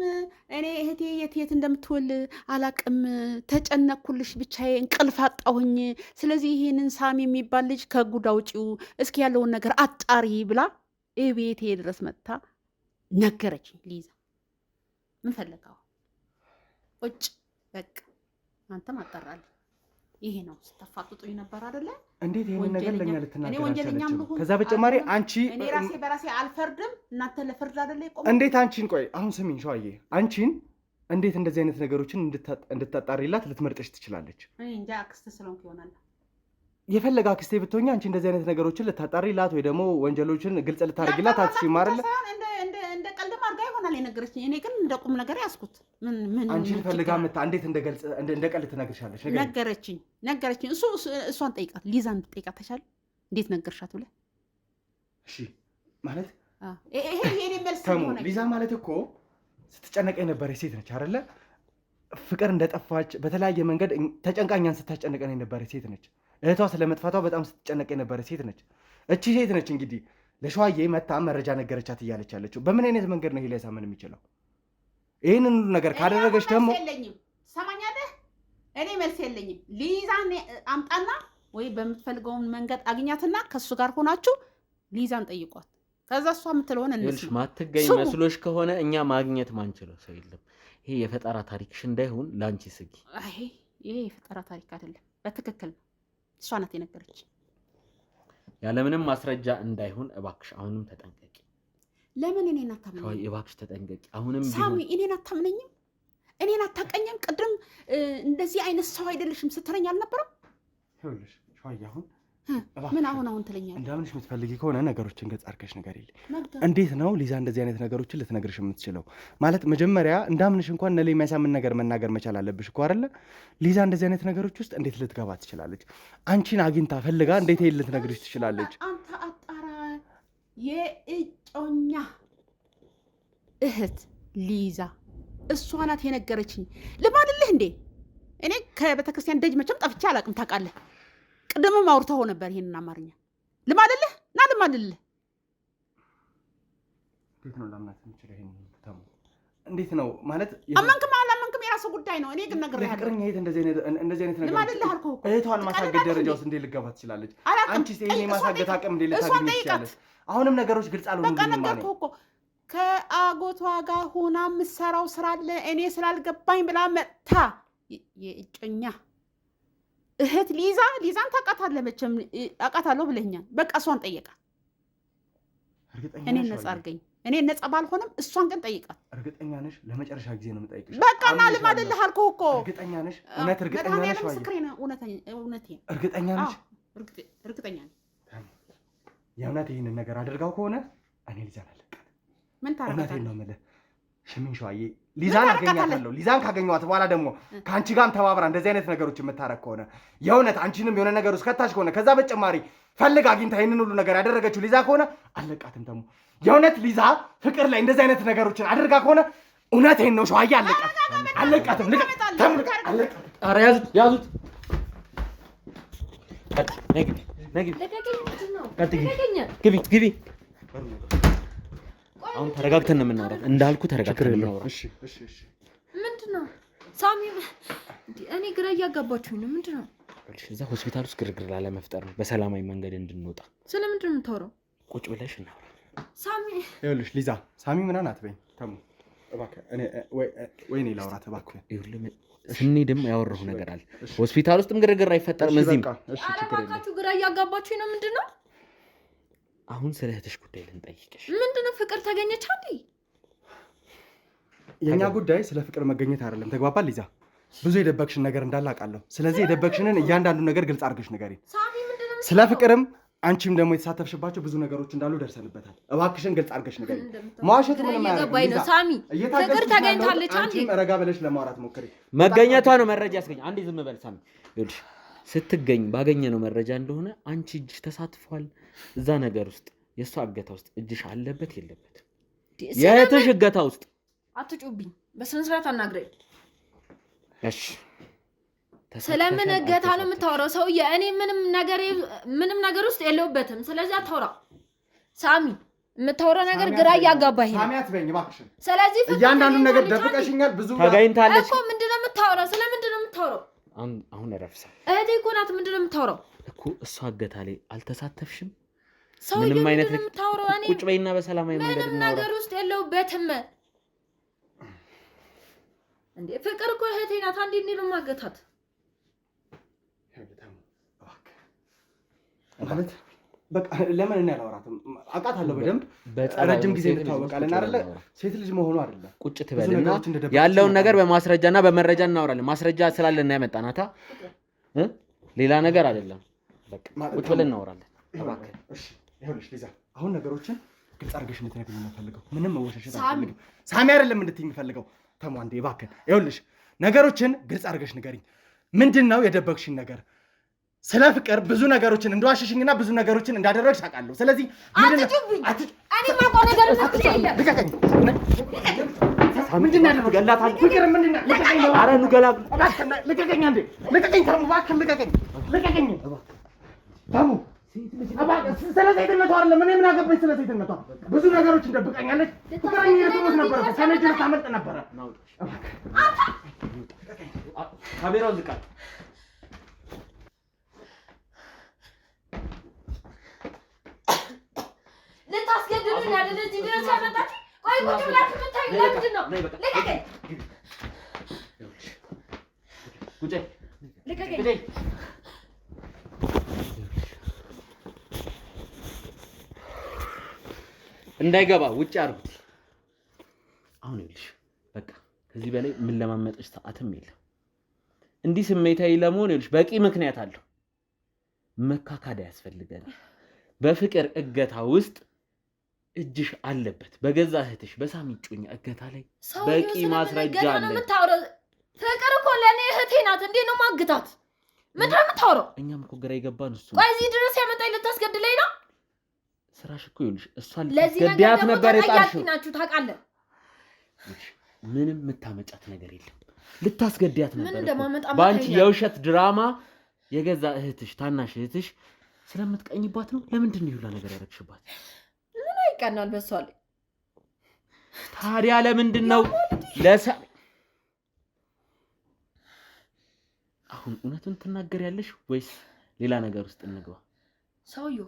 Speaker 2: እኔ እህቴ የት እንደምትውል አላቅም። ተጨነኩልሽ፣ ብቻዬ እንቅልፍ አጣሁኝ። ስለዚህ ይህንን ሳሚ የሚባል ልጅ ከጉድ አውጪው፣ እስኪ ያለውን ነገር አጣሪ ብላ ቤቴ ድረስ መጥታ ነገረችኝ። ሊዛ ምን ፈለጋው? ቁጭ በቃ አንተም አጠራልኝ። ይሄ ነው ስታፋጥጡኝ ነበር አይደለ?
Speaker 3: እንዴት ይሄን ነገር ለኛ ልትናገር?
Speaker 2: እኔ ወንጀለኛም ልሁን።
Speaker 3: ከዛ በተጨማሪ አንቺ
Speaker 2: እኔ ራሴ በራሴ አልፈርድም። እናንተ ለፍርድ አይደለ ይቆም።
Speaker 3: እንዴት አንቺን ቆይ አሁን ስሚኝ ሸዋዬ፣ አንቺን እንዴት እንደዚህ አይነት ነገሮችን እንድታጣሪላት ልትመርጥሽ ትችላለች?
Speaker 2: እኔ እንጃ፣ አክስት ስለሆንኩ ይሆናል።
Speaker 3: የፈለገ አክስቴ ብትሆኚ አንቺ እንደዚህ አይነት ነገሮችን ልታጣሪላት ወይ ደግሞ ወንጀሎችን ግልጽ ልታደርጊላት አትችይም አይደለ?
Speaker 2: እንደ ቀልድም አድርጋ ይሆናል የነገረችኝ። እኔ ግን እንደ ቁም ነገር ያዝኩት። ምን
Speaker 3: አንቺን ፈልጋ መጣ እንዴት እንደ ቀልድ ትነግርሻለች?
Speaker 2: ነገረችኝ። እሷን ጠይቃት፣ ሊዛን ጠይቃት። ተሻለ እንዴት ነገርሻት ብለህ?
Speaker 3: እሺ ማለት
Speaker 2: ይሄ የኔ መልስ
Speaker 3: ነው። ሊዛ ማለት እኮ ስትጨነቅ የነበረች ሴት ነች አይደለ? ፍቅር እንደጠፋች በተለያየ መንገድ ተጨንቃኛን ስታስጨንቀን የነበረች ሴት ነች። እህቷ ስለመጥፋቷ በጣም ስትጨነቅ የነበረች ሴት ነች። እቺ ሴት ነች እንግዲህ ለሸዋዬ መታ መረጃ ነገረቻት እያለች ያለችው በምን አይነት መንገድ ነው ይሄ ሊያሳምን የሚችለው? ይህንን ሁሉ ነገር ካደረገች ደግሞ
Speaker 2: ሰማኛለህ፣ እኔ መልስ የለኝም። ሊዛን አምጣና ወይ በምትፈልገውን መንገድ አግኛትና ከሱ ጋር ሆናችሁ ሊዛን ጠይቋት። ከዛ እሷ የምትለውን
Speaker 1: እንስማ። ማትገኝ መስሎሽ ከሆነ እኛ ማግኘት ማንችለው ሰው የለም። ይሄ የፈጠራ ታሪክሽ እንዳይሆን ላንቺ ስጊ።
Speaker 2: ይሄ የፈጠራ ታሪክ አይደለም፣ በትክክል ነው። እሷ ናት የነገረች።
Speaker 1: ያለምንም ማስረጃ እንዳይሆን እባክሽ አሁንም ተጠንቀቂ።
Speaker 2: ለምን እኔን አታምነኝም?
Speaker 1: እባክሽ ተጠንቀቂ አሁንም።
Speaker 2: ሳሚ እኔን አታምነኝም? እኔን አታቀኝም? ቅድም እንደዚህ አይነት ሰው አይደለሽም ስትለኝ አልነበረም?
Speaker 3: ይኸውልሽ ሸዋዬ አሁን
Speaker 2: ምን አሁን ትለኛለህ?
Speaker 3: እንዳምንሽ የምትፈልጊ ከሆነ ነገሮችን ገጽ አድርገሽ ንገሪልኝ። እንዴት ነው ሊዛ እንደዚህ አይነት ነገሮችን ልትነግርሽ የምትችለው? ማለት መጀመሪያ እንዳምንሽ እንኳን ለሌ የሚያሳምን ነገር መናገር መቻል አለብሽ እኮ አይደለ? ሊዛ እንደዚህ አይነት ነገሮች ውስጥ እንዴት ልትገባ ትችላለች? አንቺን አግኝታ ፈልጋ እንዴት ይሄን ልትነግርሽ ትችላለች?
Speaker 2: አንተ አጣራ። የእጮኛ እህት ሊዛ እሷ ናት የነገረችኝ። ልማልልህ እንዴ? እኔ ከቤተክርስቲያን ደጅ መቼም ጠፍቼ አላውቅም ታውቃለህ። ቅድምም አውርተኸው ነበር ይሄንን አማርኛ። ልማልልህ ና ልማልልህ።
Speaker 3: እንዴት ነው ላምናት የምችለው? ይሄን ተሙ እንዴት ነው ማለት?
Speaker 2: አመንክም አላመንክም የራስህ ጉዳይ ነው። እኔ ግን ነግሬሃለሁ።
Speaker 3: ፍቅረኛ እህት እንደዚህ አይነት ነገር
Speaker 2: ልማልልህ አልኩህ እኮ።
Speaker 3: እህቷን ማሳገድ ደረጃ ውስጥ እንዴት ልትገባ ትችላለች? አንቺስ ይሄን የማሳገድ አቅም እንዴት ልታገኝ ትችላለች? አሁንም ነገሮች ግልጽ አልሆኑም።
Speaker 2: በቃ ነገርኩህ እኮ። ከአጎቷ ጋር ሆና የምትሰራው ስራ አለ። እኔ ስላልገባኝ ብላ መጥታ የእጮኛ እህት ሊዛን ታውቃታለህ መቼም አውቃታለሁ ብለኛል። በቃ እሷን ጠይቃት። እኔን ነፃ አድርገኝ። እኔ ነፃ ባልሆንም እሷን ግን ጠይቃት።
Speaker 3: እርግጠኛ ነሽ? ለመጨረሻ ጊዜ ነው የምጠይቅሽ።
Speaker 2: በቃ ና ልማልልህ አልኩህ እኮ።
Speaker 3: እርግጠኛ ነሽ? እውነት እርግጠኛ ነሽ?
Speaker 2: እውነቴን
Speaker 3: እርግጠኛ ነሽ?
Speaker 2: እርግጠኛ ነኝ።
Speaker 3: የእውነት ይህንን ነገር አድርጋው ከሆነ እኔ ሊዛን አለቃት።
Speaker 2: ምን ታረጋታለህ?
Speaker 3: እውነቴን ነው የምልህ ሽሚን ሸዋዬ፣ ሊዛን አገኛታለሁ። ሊዛን ካገኘኋት በኋላ ደግሞ ከአንቺ ጋርም ተባብራ እንደዚህ አይነት ነገሮች የምታረግ ከሆነ የእውነት አንቺንም የሆነ ነገር ውስጥ ከታች ከሆነ ከዛ በተጨማሪ ፈልግ አግኝታ ይህንን ሁሉ ነገር ያደረገችው ሊዛ ከሆነ አለቃትም። ደግሞ የእውነት ሊዛ ፍቅር ላይ እንደዚህ አይነት ነገሮችን አድርጋ ከሆነ እውነቴን ነው ሸዋዬ፣ አለቃትም። ኧረ ያዙት።
Speaker 1: ግቢ። አሁን ተረጋግተን ነው የምናወራው። እንዳልኩ ተረጋግተን ነው የምናወራው።
Speaker 3: እሺ።
Speaker 5: ምንድን ነው ሳሚ? እኔ ግራ እያጋባችሁኝ ነው። ምንድን ነው?
Speaker 1: እዛ ሆስፒታል ውስጥ ግርግር ላለመፍጠር ነው፣ በሰላማዊ መንገድ እንድንወጣ።
Speaker 5: ስለምንድን ነው የምታወራው?
Speaker 1: ቁጭ ብለሽ እናውራ።
Speaker 5: ሳሚ
Speaker 3: ይኸውልሽ፣ ሊዛ ሳሚ ምናምን አትበይኝ። ተሙ እባክህ፣ እኔ ላውራት እባክህ።
Speaker 1: ስንሄድም ያወራሁ ነገር አለ። ሆስፒታል ውስጥም ግርግር አይፈጠርም። እዚህም
Speaker 5: ኧረ እባካችሁ ግራ እያጋባችሁኝ ነው። ምንድን ነው?
Speaker 1: አሁን ስለ እህትሽ ጉዳይ ልንጠይቅሽ።
Speaker 5: ምንድነው? ፍቅር ተገኘች አንዴ?
Speaker 3: የኛ ጉዳይ ስለ ፍቅር መገኘት አይደለም። ተግባባል ሊዛ? ብዙ የደበቅሽን ነገር እንዳለ አውቃለሁ። ስለዚህ የደበቅሽንን እያንዳንዱ ነገር ግልጽ አድርገሽ ንገሪኝ። ስለ ፍቅርም አንቺም ደግሞ የተሳተፍሽባቸው ብዙ ነገሮች እንዳሉ ደርሰንበታል። እባክሽን ግልጽ አድርገሽ ንገሪኝ። መዋሸት ምንም
Speaker 5: አያገባኝ ነው ሳሚ። ፍቅር ተገኝታለች አንዴ?
Speaker 3: አንቺም ረጋ ብለሽ ለማውራት ሞክሪ።
Speaker 1: መገኘቷ ነው መረጃ ያስገኝ። አንዴ ዝም በል ሳሚ። ይኸውልሽ ስትገኝ ባገኘነው መረጃ እንደሆነ አንቺ እጅሽ ተሳትፏል እዛ ነገር ውስጥ። የእሷ እገታ ውስጥ እጅሽ አለበት የለበትም? የእህትሽ እገታ ውስጥ
Speaker 5: አትጩብኝ። በስነ ስርዓት አናግረኝ።
Speaker 1: እሺ
Speaker 5: ስለምን እገታ ነው የምታወራው? ሰውዬ እኔ ምንም ነገር ውስጥ የለውበትም። ስለዚህ አታውራ ሳሚ። የምታወራው ነገር ግራ እያጋባኝ ነው።
Speaker 3: ሳሚ አትበይኝ እባክሽን።
Speaker 5: ስለዚህ
Speaker 3: እያንዳንዱን ነገር ደብቀሽኛል። ብዙ
Speaker 1: ተገኝታለች
Speaker 5: እኮ። ምንድነው የምታወራው? ስለምንድነው የምታወራው?
Speaker 1: አሁን ረፍሳ
Speaker 5: እህቴ እኮ ናት። ምንድነው የምታወራው
Speaker 1: እኮ? እሷ እገታ ላይ አልተሳተፍሽም?
Speaker 5: ሰውዬ ምንድነው የምታወራው? እኔ
Speaker 1: ቁጭ በይና በሰላማዊ መንገድ
Speaker 5: ምንም ነገር ውስጥ የለውበትም። እንዴ ፍቅር እኮ እህቴ ናት። አንዴ እንዴ ነው ማገታት
Speaker 3: ማለት? በቃ ለምን እኔ አላወራትም? አውቃታለሁ በደንብ ረጅም ጊዜ እንታወቃለን አይደለ? ሴት ልጅ መሆኑ አይደለም።
Speaker 1: ቁጭ ትበልና ያለውን ነገር በማስረጃና በመረጃ እናወራለን። ማስረጃ ስላለን ያመጣናታ ሌላ ነገር አይደለም። በቃ ቁጭ ብለን እናወራለን።
Speaker 3: እሺ ይኸውልሽ ሊዛ፣ አሁን ነገሮችን ግልጽ አድርገሽ እንድትነግሪኝ ነው የምፈልገው። ምንም መወሻሸት አልፈልግም። ሳሚ አይደለም እንድትይኝ የምፈልገው። ተሙ አንዴ እባክህን። ይኸውልሽ ነገሮችን ግልጽ አድርገሽ ንገሪኝ። ምንድን ነው የደበቅሽኝ ነገር? ስለ ፍቅር ብዙ ነገሮችን እንደዋሸሽኝና ብዙ ነገሮችን እንዳደረግሽ አውቃለሁ። ስለዚህ ምንድን ነው
Speaker 6: ስለ ሴትነቷ አይደለም እኔ ምን አገባኝ ስለ ሴትነቷ ብዙ ነገሮች እንደብቀኛለች ፍቅረኛ የትሞት ነበረ ከመጀ ታመልጥ ነበረ
Speaker 1: ካሜራው ዝቃል
Speaker 5: ልታስገድሉኝ አይደል እዚህ ድረስ ያመጣችሁ ቆይ ቁጭ ብላችሁ ብታዩ ለምንድን ነው ልቀቀኝ
Speaker 1: ቁጭ
Speaker 5: ልቀቀኝ
Speaker 1: እንዳይገባ ውጭ አርጉት አሁን ይልሽ በቃ ከዚህ በላይ ምን ለማመጥሽ ሰዓትም የለም እንዲህ ስሜታዊ ለመሆን ይልሽ በቂ ምክንያት አለው መካካድ ያስፈልገናል በፍቅር እገታ ውስጥ እጅሽ አለበት በገዛ እህትሽ በሳሚ ጩኛ እገታ ላይ በቂ ማስረጃ አለ
Speaker 5: ፍቅር እኮ ለኔ እህቴ ናት እንዴ ነው ማግታት ምንድነው የምታወራው
Speaker 1: እኛም እኮ ግራ ይገባን እሱ
Speaker 5: ቆይ እዚህ ድረስ ያመጣኝ ልታስገድለኝ ነው
Speaker 1: ስራሽ እኮ ይልሽ እሷን ልትገቢያት ነበር የጣልሽው
Speaker 5: ናችሁ ታውቃለህ
Speaker 1: ምንም የምታመጫት ነገር የለም ልታስገድያት ነበር
Speaker 5: ምን እንደማመጣ
Speaker 1: ባንቺ የውሸት ድራማ የገዛ እህትሽ ታናሽ እህትሽ ስለምትቀኝባት ነው ለምንድን ነው ይሁላ ነገር ያረክሽባት
Speaker 5: ምን አይቀናል በሷ ላይ
Speaker 1: ታዲያ ለምንድን ነው አሁን እውነቱን ትናገሪያለሽ ወይስ ሌላ ነገር ውስጥ እንግባ
Speaker 5: ሰውዬው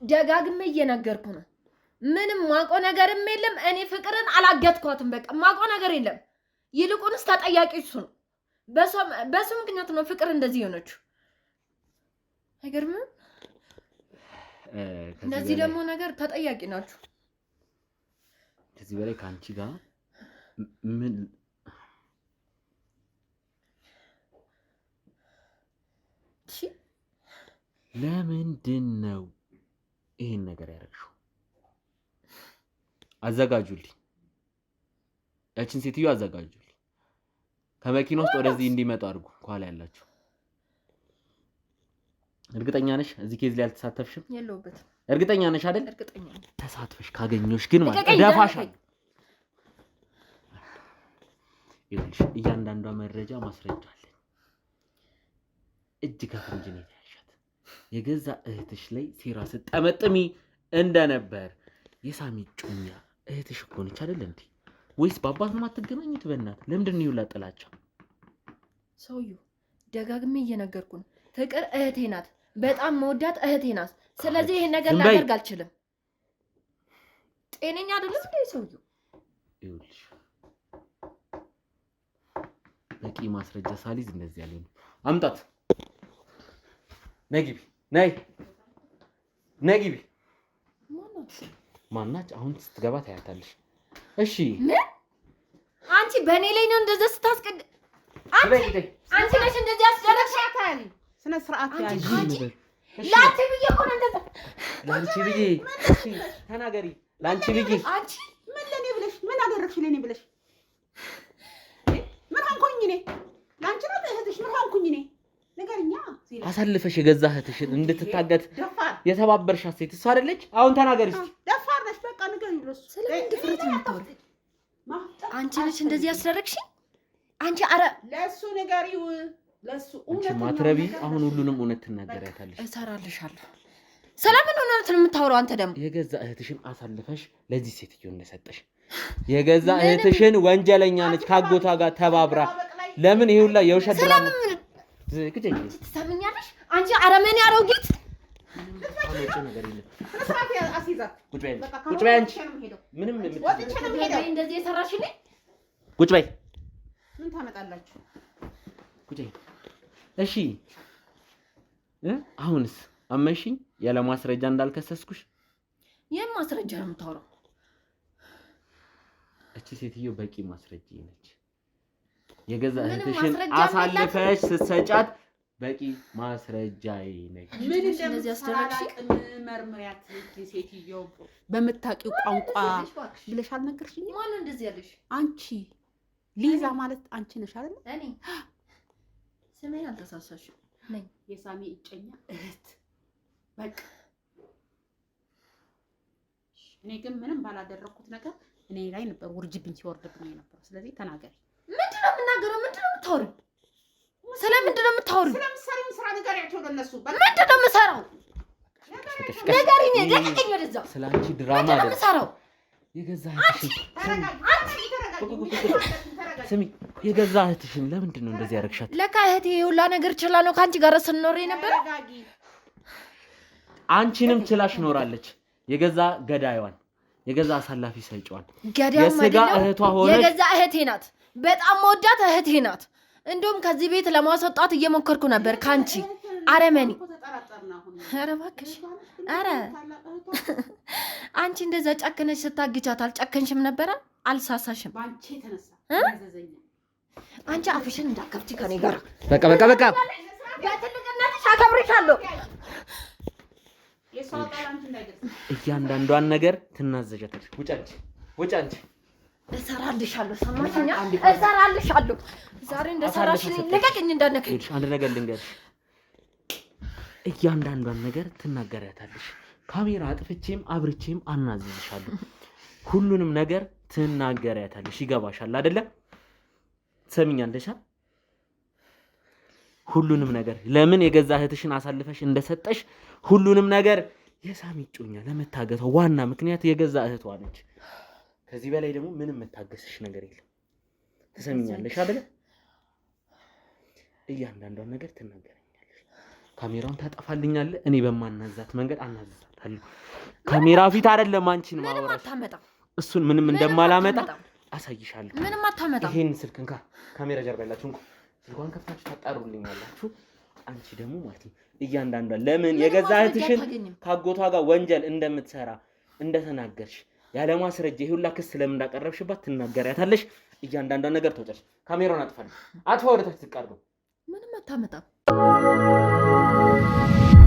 Speaker 5: ደጋግሜ እየነገርኩ ነው ምንም ማቆ ነገርም የለም እኔ ፍቅርን አላገትኳትም በቃ ማቆ ነገር የለም ይልቁንስ ተጠያቂ እሱ ነው በሱ ምክንያት ነው ፍቅር እንደዚህ ሆነችው አይገርምም እንደዚህ ደግሞ ነገር ተጠያቂ ናችሁ
Speaker 1: ከዚህ በላይ ካንቺ ጋር ምን ለምንድን ነው ይሄን ነገር ያደረግሽው አዘጋጁልኝ ያችን ሴትዮ አዘጋጁልኝ ከመኪና ውስጥ ወደዚህ እንዲመጣ አድርጉ ኋላ ያላችሁ እርግጠኛ ነሽ እዚህ ኬዝ ላይ አልተሳተፍሽም
Speaker 5: የለውበትም
Speaker 1: እርግጠኛ ነሽ አይደል
Speaker 5: እርግጠኛ ነኝ
Speaker 1: ተሳትፈሽ ካገኘሽ ግን ማለት ደፋሻል ይልሽ እያንዳንዷ መረጃ ማስረጃ አለ እጅ ከፍንጅ ነው ያያሻት የገዛ እህትሽ ላይ ሴራ ስጠመጥሚ እንደነበር የሳሚ ጩኛ እህትሽ እኮ ነች አይደል እንዴ ወይስ በአባት ነው አትገናኙት በእናት ለምንድን ነው ይውላ ጥላቻ
Speaker 5: ሰውዬው ደጋግሜ እየነገርኩ ነው ፍቅር እህቴ ናት በጣም መወዳት እህቴ ናት ስለዚህ ይሄን ነገር ላደርግ አልችልም ጤነኛ አይደለም እንዴ ሰውዬው
Speaker 1: ይውልሽ በቂ ማስረጃ ሳሊዝ እንደዚህ ያለው አምጣት ነግቢ ነግቢ ማናች አሁን ስትገባ ታያታለሽ እሺ
Speaker 5: ምን አንቺ በእኔ ላይ ነው እንደዛ ስታስቀድ አንቺ ነሽ እንደዚህ አስደረግሻታል
Speaker 2: ስነ ስርዓት ያዥ
Speaker 5: ላንቺ ብዬ እኮ ነው እንደዛ
Speaker 1: ላንቺ ብዬ እሺ ተናገሪ ላንቺ ብዬ
Speaker 2: አንቺ ምን ለኔ ብለሽ ምን አደረግሽ ለኔ ብለሽ ምን ሆንኩኝ እኔ ላንቺ ነው እህትሽ ምን ሆንኩኝ እኔ ነገርኛ
Speaker 1: አሳልፈሽ የገዛ እህትሽን እንድትታገት የተባበርሻት ሴት እሷ አይደለች አሁን ተናገሪ እስኪ
Speaker 2: ደፋር ነሽ በቃ ንገሪ ብለሽ
Speaker 5: ስለምን ድፍረት ነው የምታወሪው አንቺ ነሽ እንደዚህ ያስደረግሽኝ አንቺ አረ
Speaker 2: ለሱ ንገሪው ለሱ
Speaker 1: አንቺ ማትረቢ አሁን ሁሉንም እውነት ትናገሪያታለሽ
Speaker 5: እሰራልሻለሁ ስለምን እውነት ነው የምታወራው አንተ ደግሞ
Speaker 1: የገዛ እህትሽን አሳልፈሽ ለዚህ ሴትዮ እንደሰጠሽ የገዛ እህትሽን ወንጀለኛ ነች ካጎቷ ጋር ተባብራ ለምን ይሄ ሁላ የውሸት ድራማ ዝግጅኝ
Speaker 5: ትሰምኛለሽ አንቺ አረመኔ አሮጊት
Speaker 1: አለች ነገር የለም
Speaker 2: ስራፊ አሲዛ
Speaker 1: ቁጭ በይ አንቺ ምንም
Speaker 5: እንደዚህ የሰራሽልኝ
Speaker 1: ቁጭ በይ
Speaker 2: ምን ታመጣላችሁ
Speaker 1: ቁጭ እሺ አሁንስ አመንሽኝ ያለ ማስረጃ እንዳልከሰስኩሽ
Speaker 5: የምን ማስረጃ ነው የምታወራው
Speaker 1: እቺ ሴትዮ በቂ ማስረጃ ነች የገዛ እህትሽን አሳልፈሽ ስትሰጫት በቂ ማስረጃዬ ነች
Speaker 2: ምን እንደዚህ አስተራክሽ መርምሪያት ሴትዮ በመታቂው ቋንቋ ብለሽ አልነገርሽኝ
Speaker 5: ማን እንደዚህ ያለሽ
Speaker 2: አንቺ ሊዛ ማለት አንቺ ነሽ አይደል
Speaker 5: እኔ ስሜን አልተሳሳሽም ነኝ
Speaker 2: የሳሚ እጨኛ እህት በቃ እኔ ግን ምንም ባላደረኩት ነገር እኔ ላይ ነበር ውርጅብኝ ሲወርድብኝ ነበር ስለዚህ ተናገሪ
Speaker 5: ምንድነው የምናገረው ምንድነው የምታወሪው ስለምንድነው የምታወሪው
Speaker 2: ስለምትሰሪው ስራ ንገሪያቸው ለነሱ
Speaker 5: ምንድነው የምሰራው ንገሪኝ፣ ልቀቀኝ ወደዛ።
Speaker 1: ስለ አንቺ ድራማ
Speaker 5: አይደለም የምሰራው።
Speaker 1: የገዛ እህትሽን ስሚ፣ የገዛ እህትሽን ለምንድን ነው እንደዚህ ያደረግሻት?
Speaker 5: ለካ እህቴ ሁላ ነገር ችላ ነው ከአንቺ ጋር ስንኖር የነበረ።
Speaker 1: አንቺንም ችላሽ ኖራለች። የገዛ ገዳይዋን፣ የገዛ አሳላፊ ሰጪዋን፣
Speaker 5: ገዳይዋን
Speaker 1: የስጋ እህቷ ሆነች።
Speaker 5: የገዛ እህቴ ናት። በጣም መወዳት እህቴ ናት። እንደውም ከዚህ ቤት ለማስወጣት እየሞከርኩ ነበር ካንቺ አረመኔ። ኧረ እባክሽ፣ ኧረ አንቺ እንደዛ ጨክነሽ ስታግቻት አልጨከንሽም ነበረ? አልሳሳሽም። አንቺ አፍሽን እንዳከፍቺ ከኔ ጋር።
Speaker 1: በቃ
Speaker 5: በትልቅነትሽ አከብርሻለሁ።
Speaker 1: እያንዳንዷን ነገር ትናዘዣታለሽ። ውጭ አንቺ።
Speaker 5: እሰራልሻለሁ። ሰማሽኛ? እሰራልሻለሁ። ዛሬ እንደሰራሽ ልቀቅኝ፣ እንዳነከኝ።
Speaker 1: አንድ ነገር ልንገርሽ፣ እያንዳንዷን ነገር ትናገሪያታለሽ። ካሜራ አጥፍቼም አብርቼም አናዝዝሻለሁ። ሁሉንም ነገር ትናገሪያታለሽ። ይገባሻል አይደለ? ትሰሚኛለሽ? ሁሉንም ነገር ለምን የገዛ እህትሽን አሳልፈሽ እንደሰጠሽ ሁሉንም ነገር የሳሚ እጮኛ ለመታገቷ ዋና ምክንያት የገዛ እህቷ ነች። ከዚህ በላይ ደግሞ ምንም መታገስሽ ነገር የለም። ትሰሚኛለሽ አይደለ? እያንዳንዷን ነገር ትናገረኛለሽ። ካሜራውን ታጠፋልኛለህ። እኔ በማናዛት መንገድ አናዛታለሁ። ካሜራ ፊት አይደለም አንቺን ማውራት። እሱን ምንም እንደማላመጣ አሳይሻለሁ።
Speaker 5: ምንም አታመጣ።
Speaker 1: ይሄን ስልክ እንካ፣ ካሜራ ጀርባ ያላችሁ እንኳን ስልኳን ከፍታችሁ ታጣሩልኛላችሁ። አንቺ ደግሞ ማለት ነው እያንዳንዷን ለምን የገዛ እህትሽን ካጎቷ ጋር ወንጀል እንደምትሰራ እንደተናገርሽ ያለ ማስረጃ ይሄ ሁላ ክስ ለምን እንዳቀረብሽባት ትናገሪያታለሽ። እያንዳንዷን ነገር ተወጨሽ። ካሜራውን አጥፋልኝ። አጥፋ፣ ወደ ታች ትቃርቡ።
Speaker 5: ምንም አታመጣም።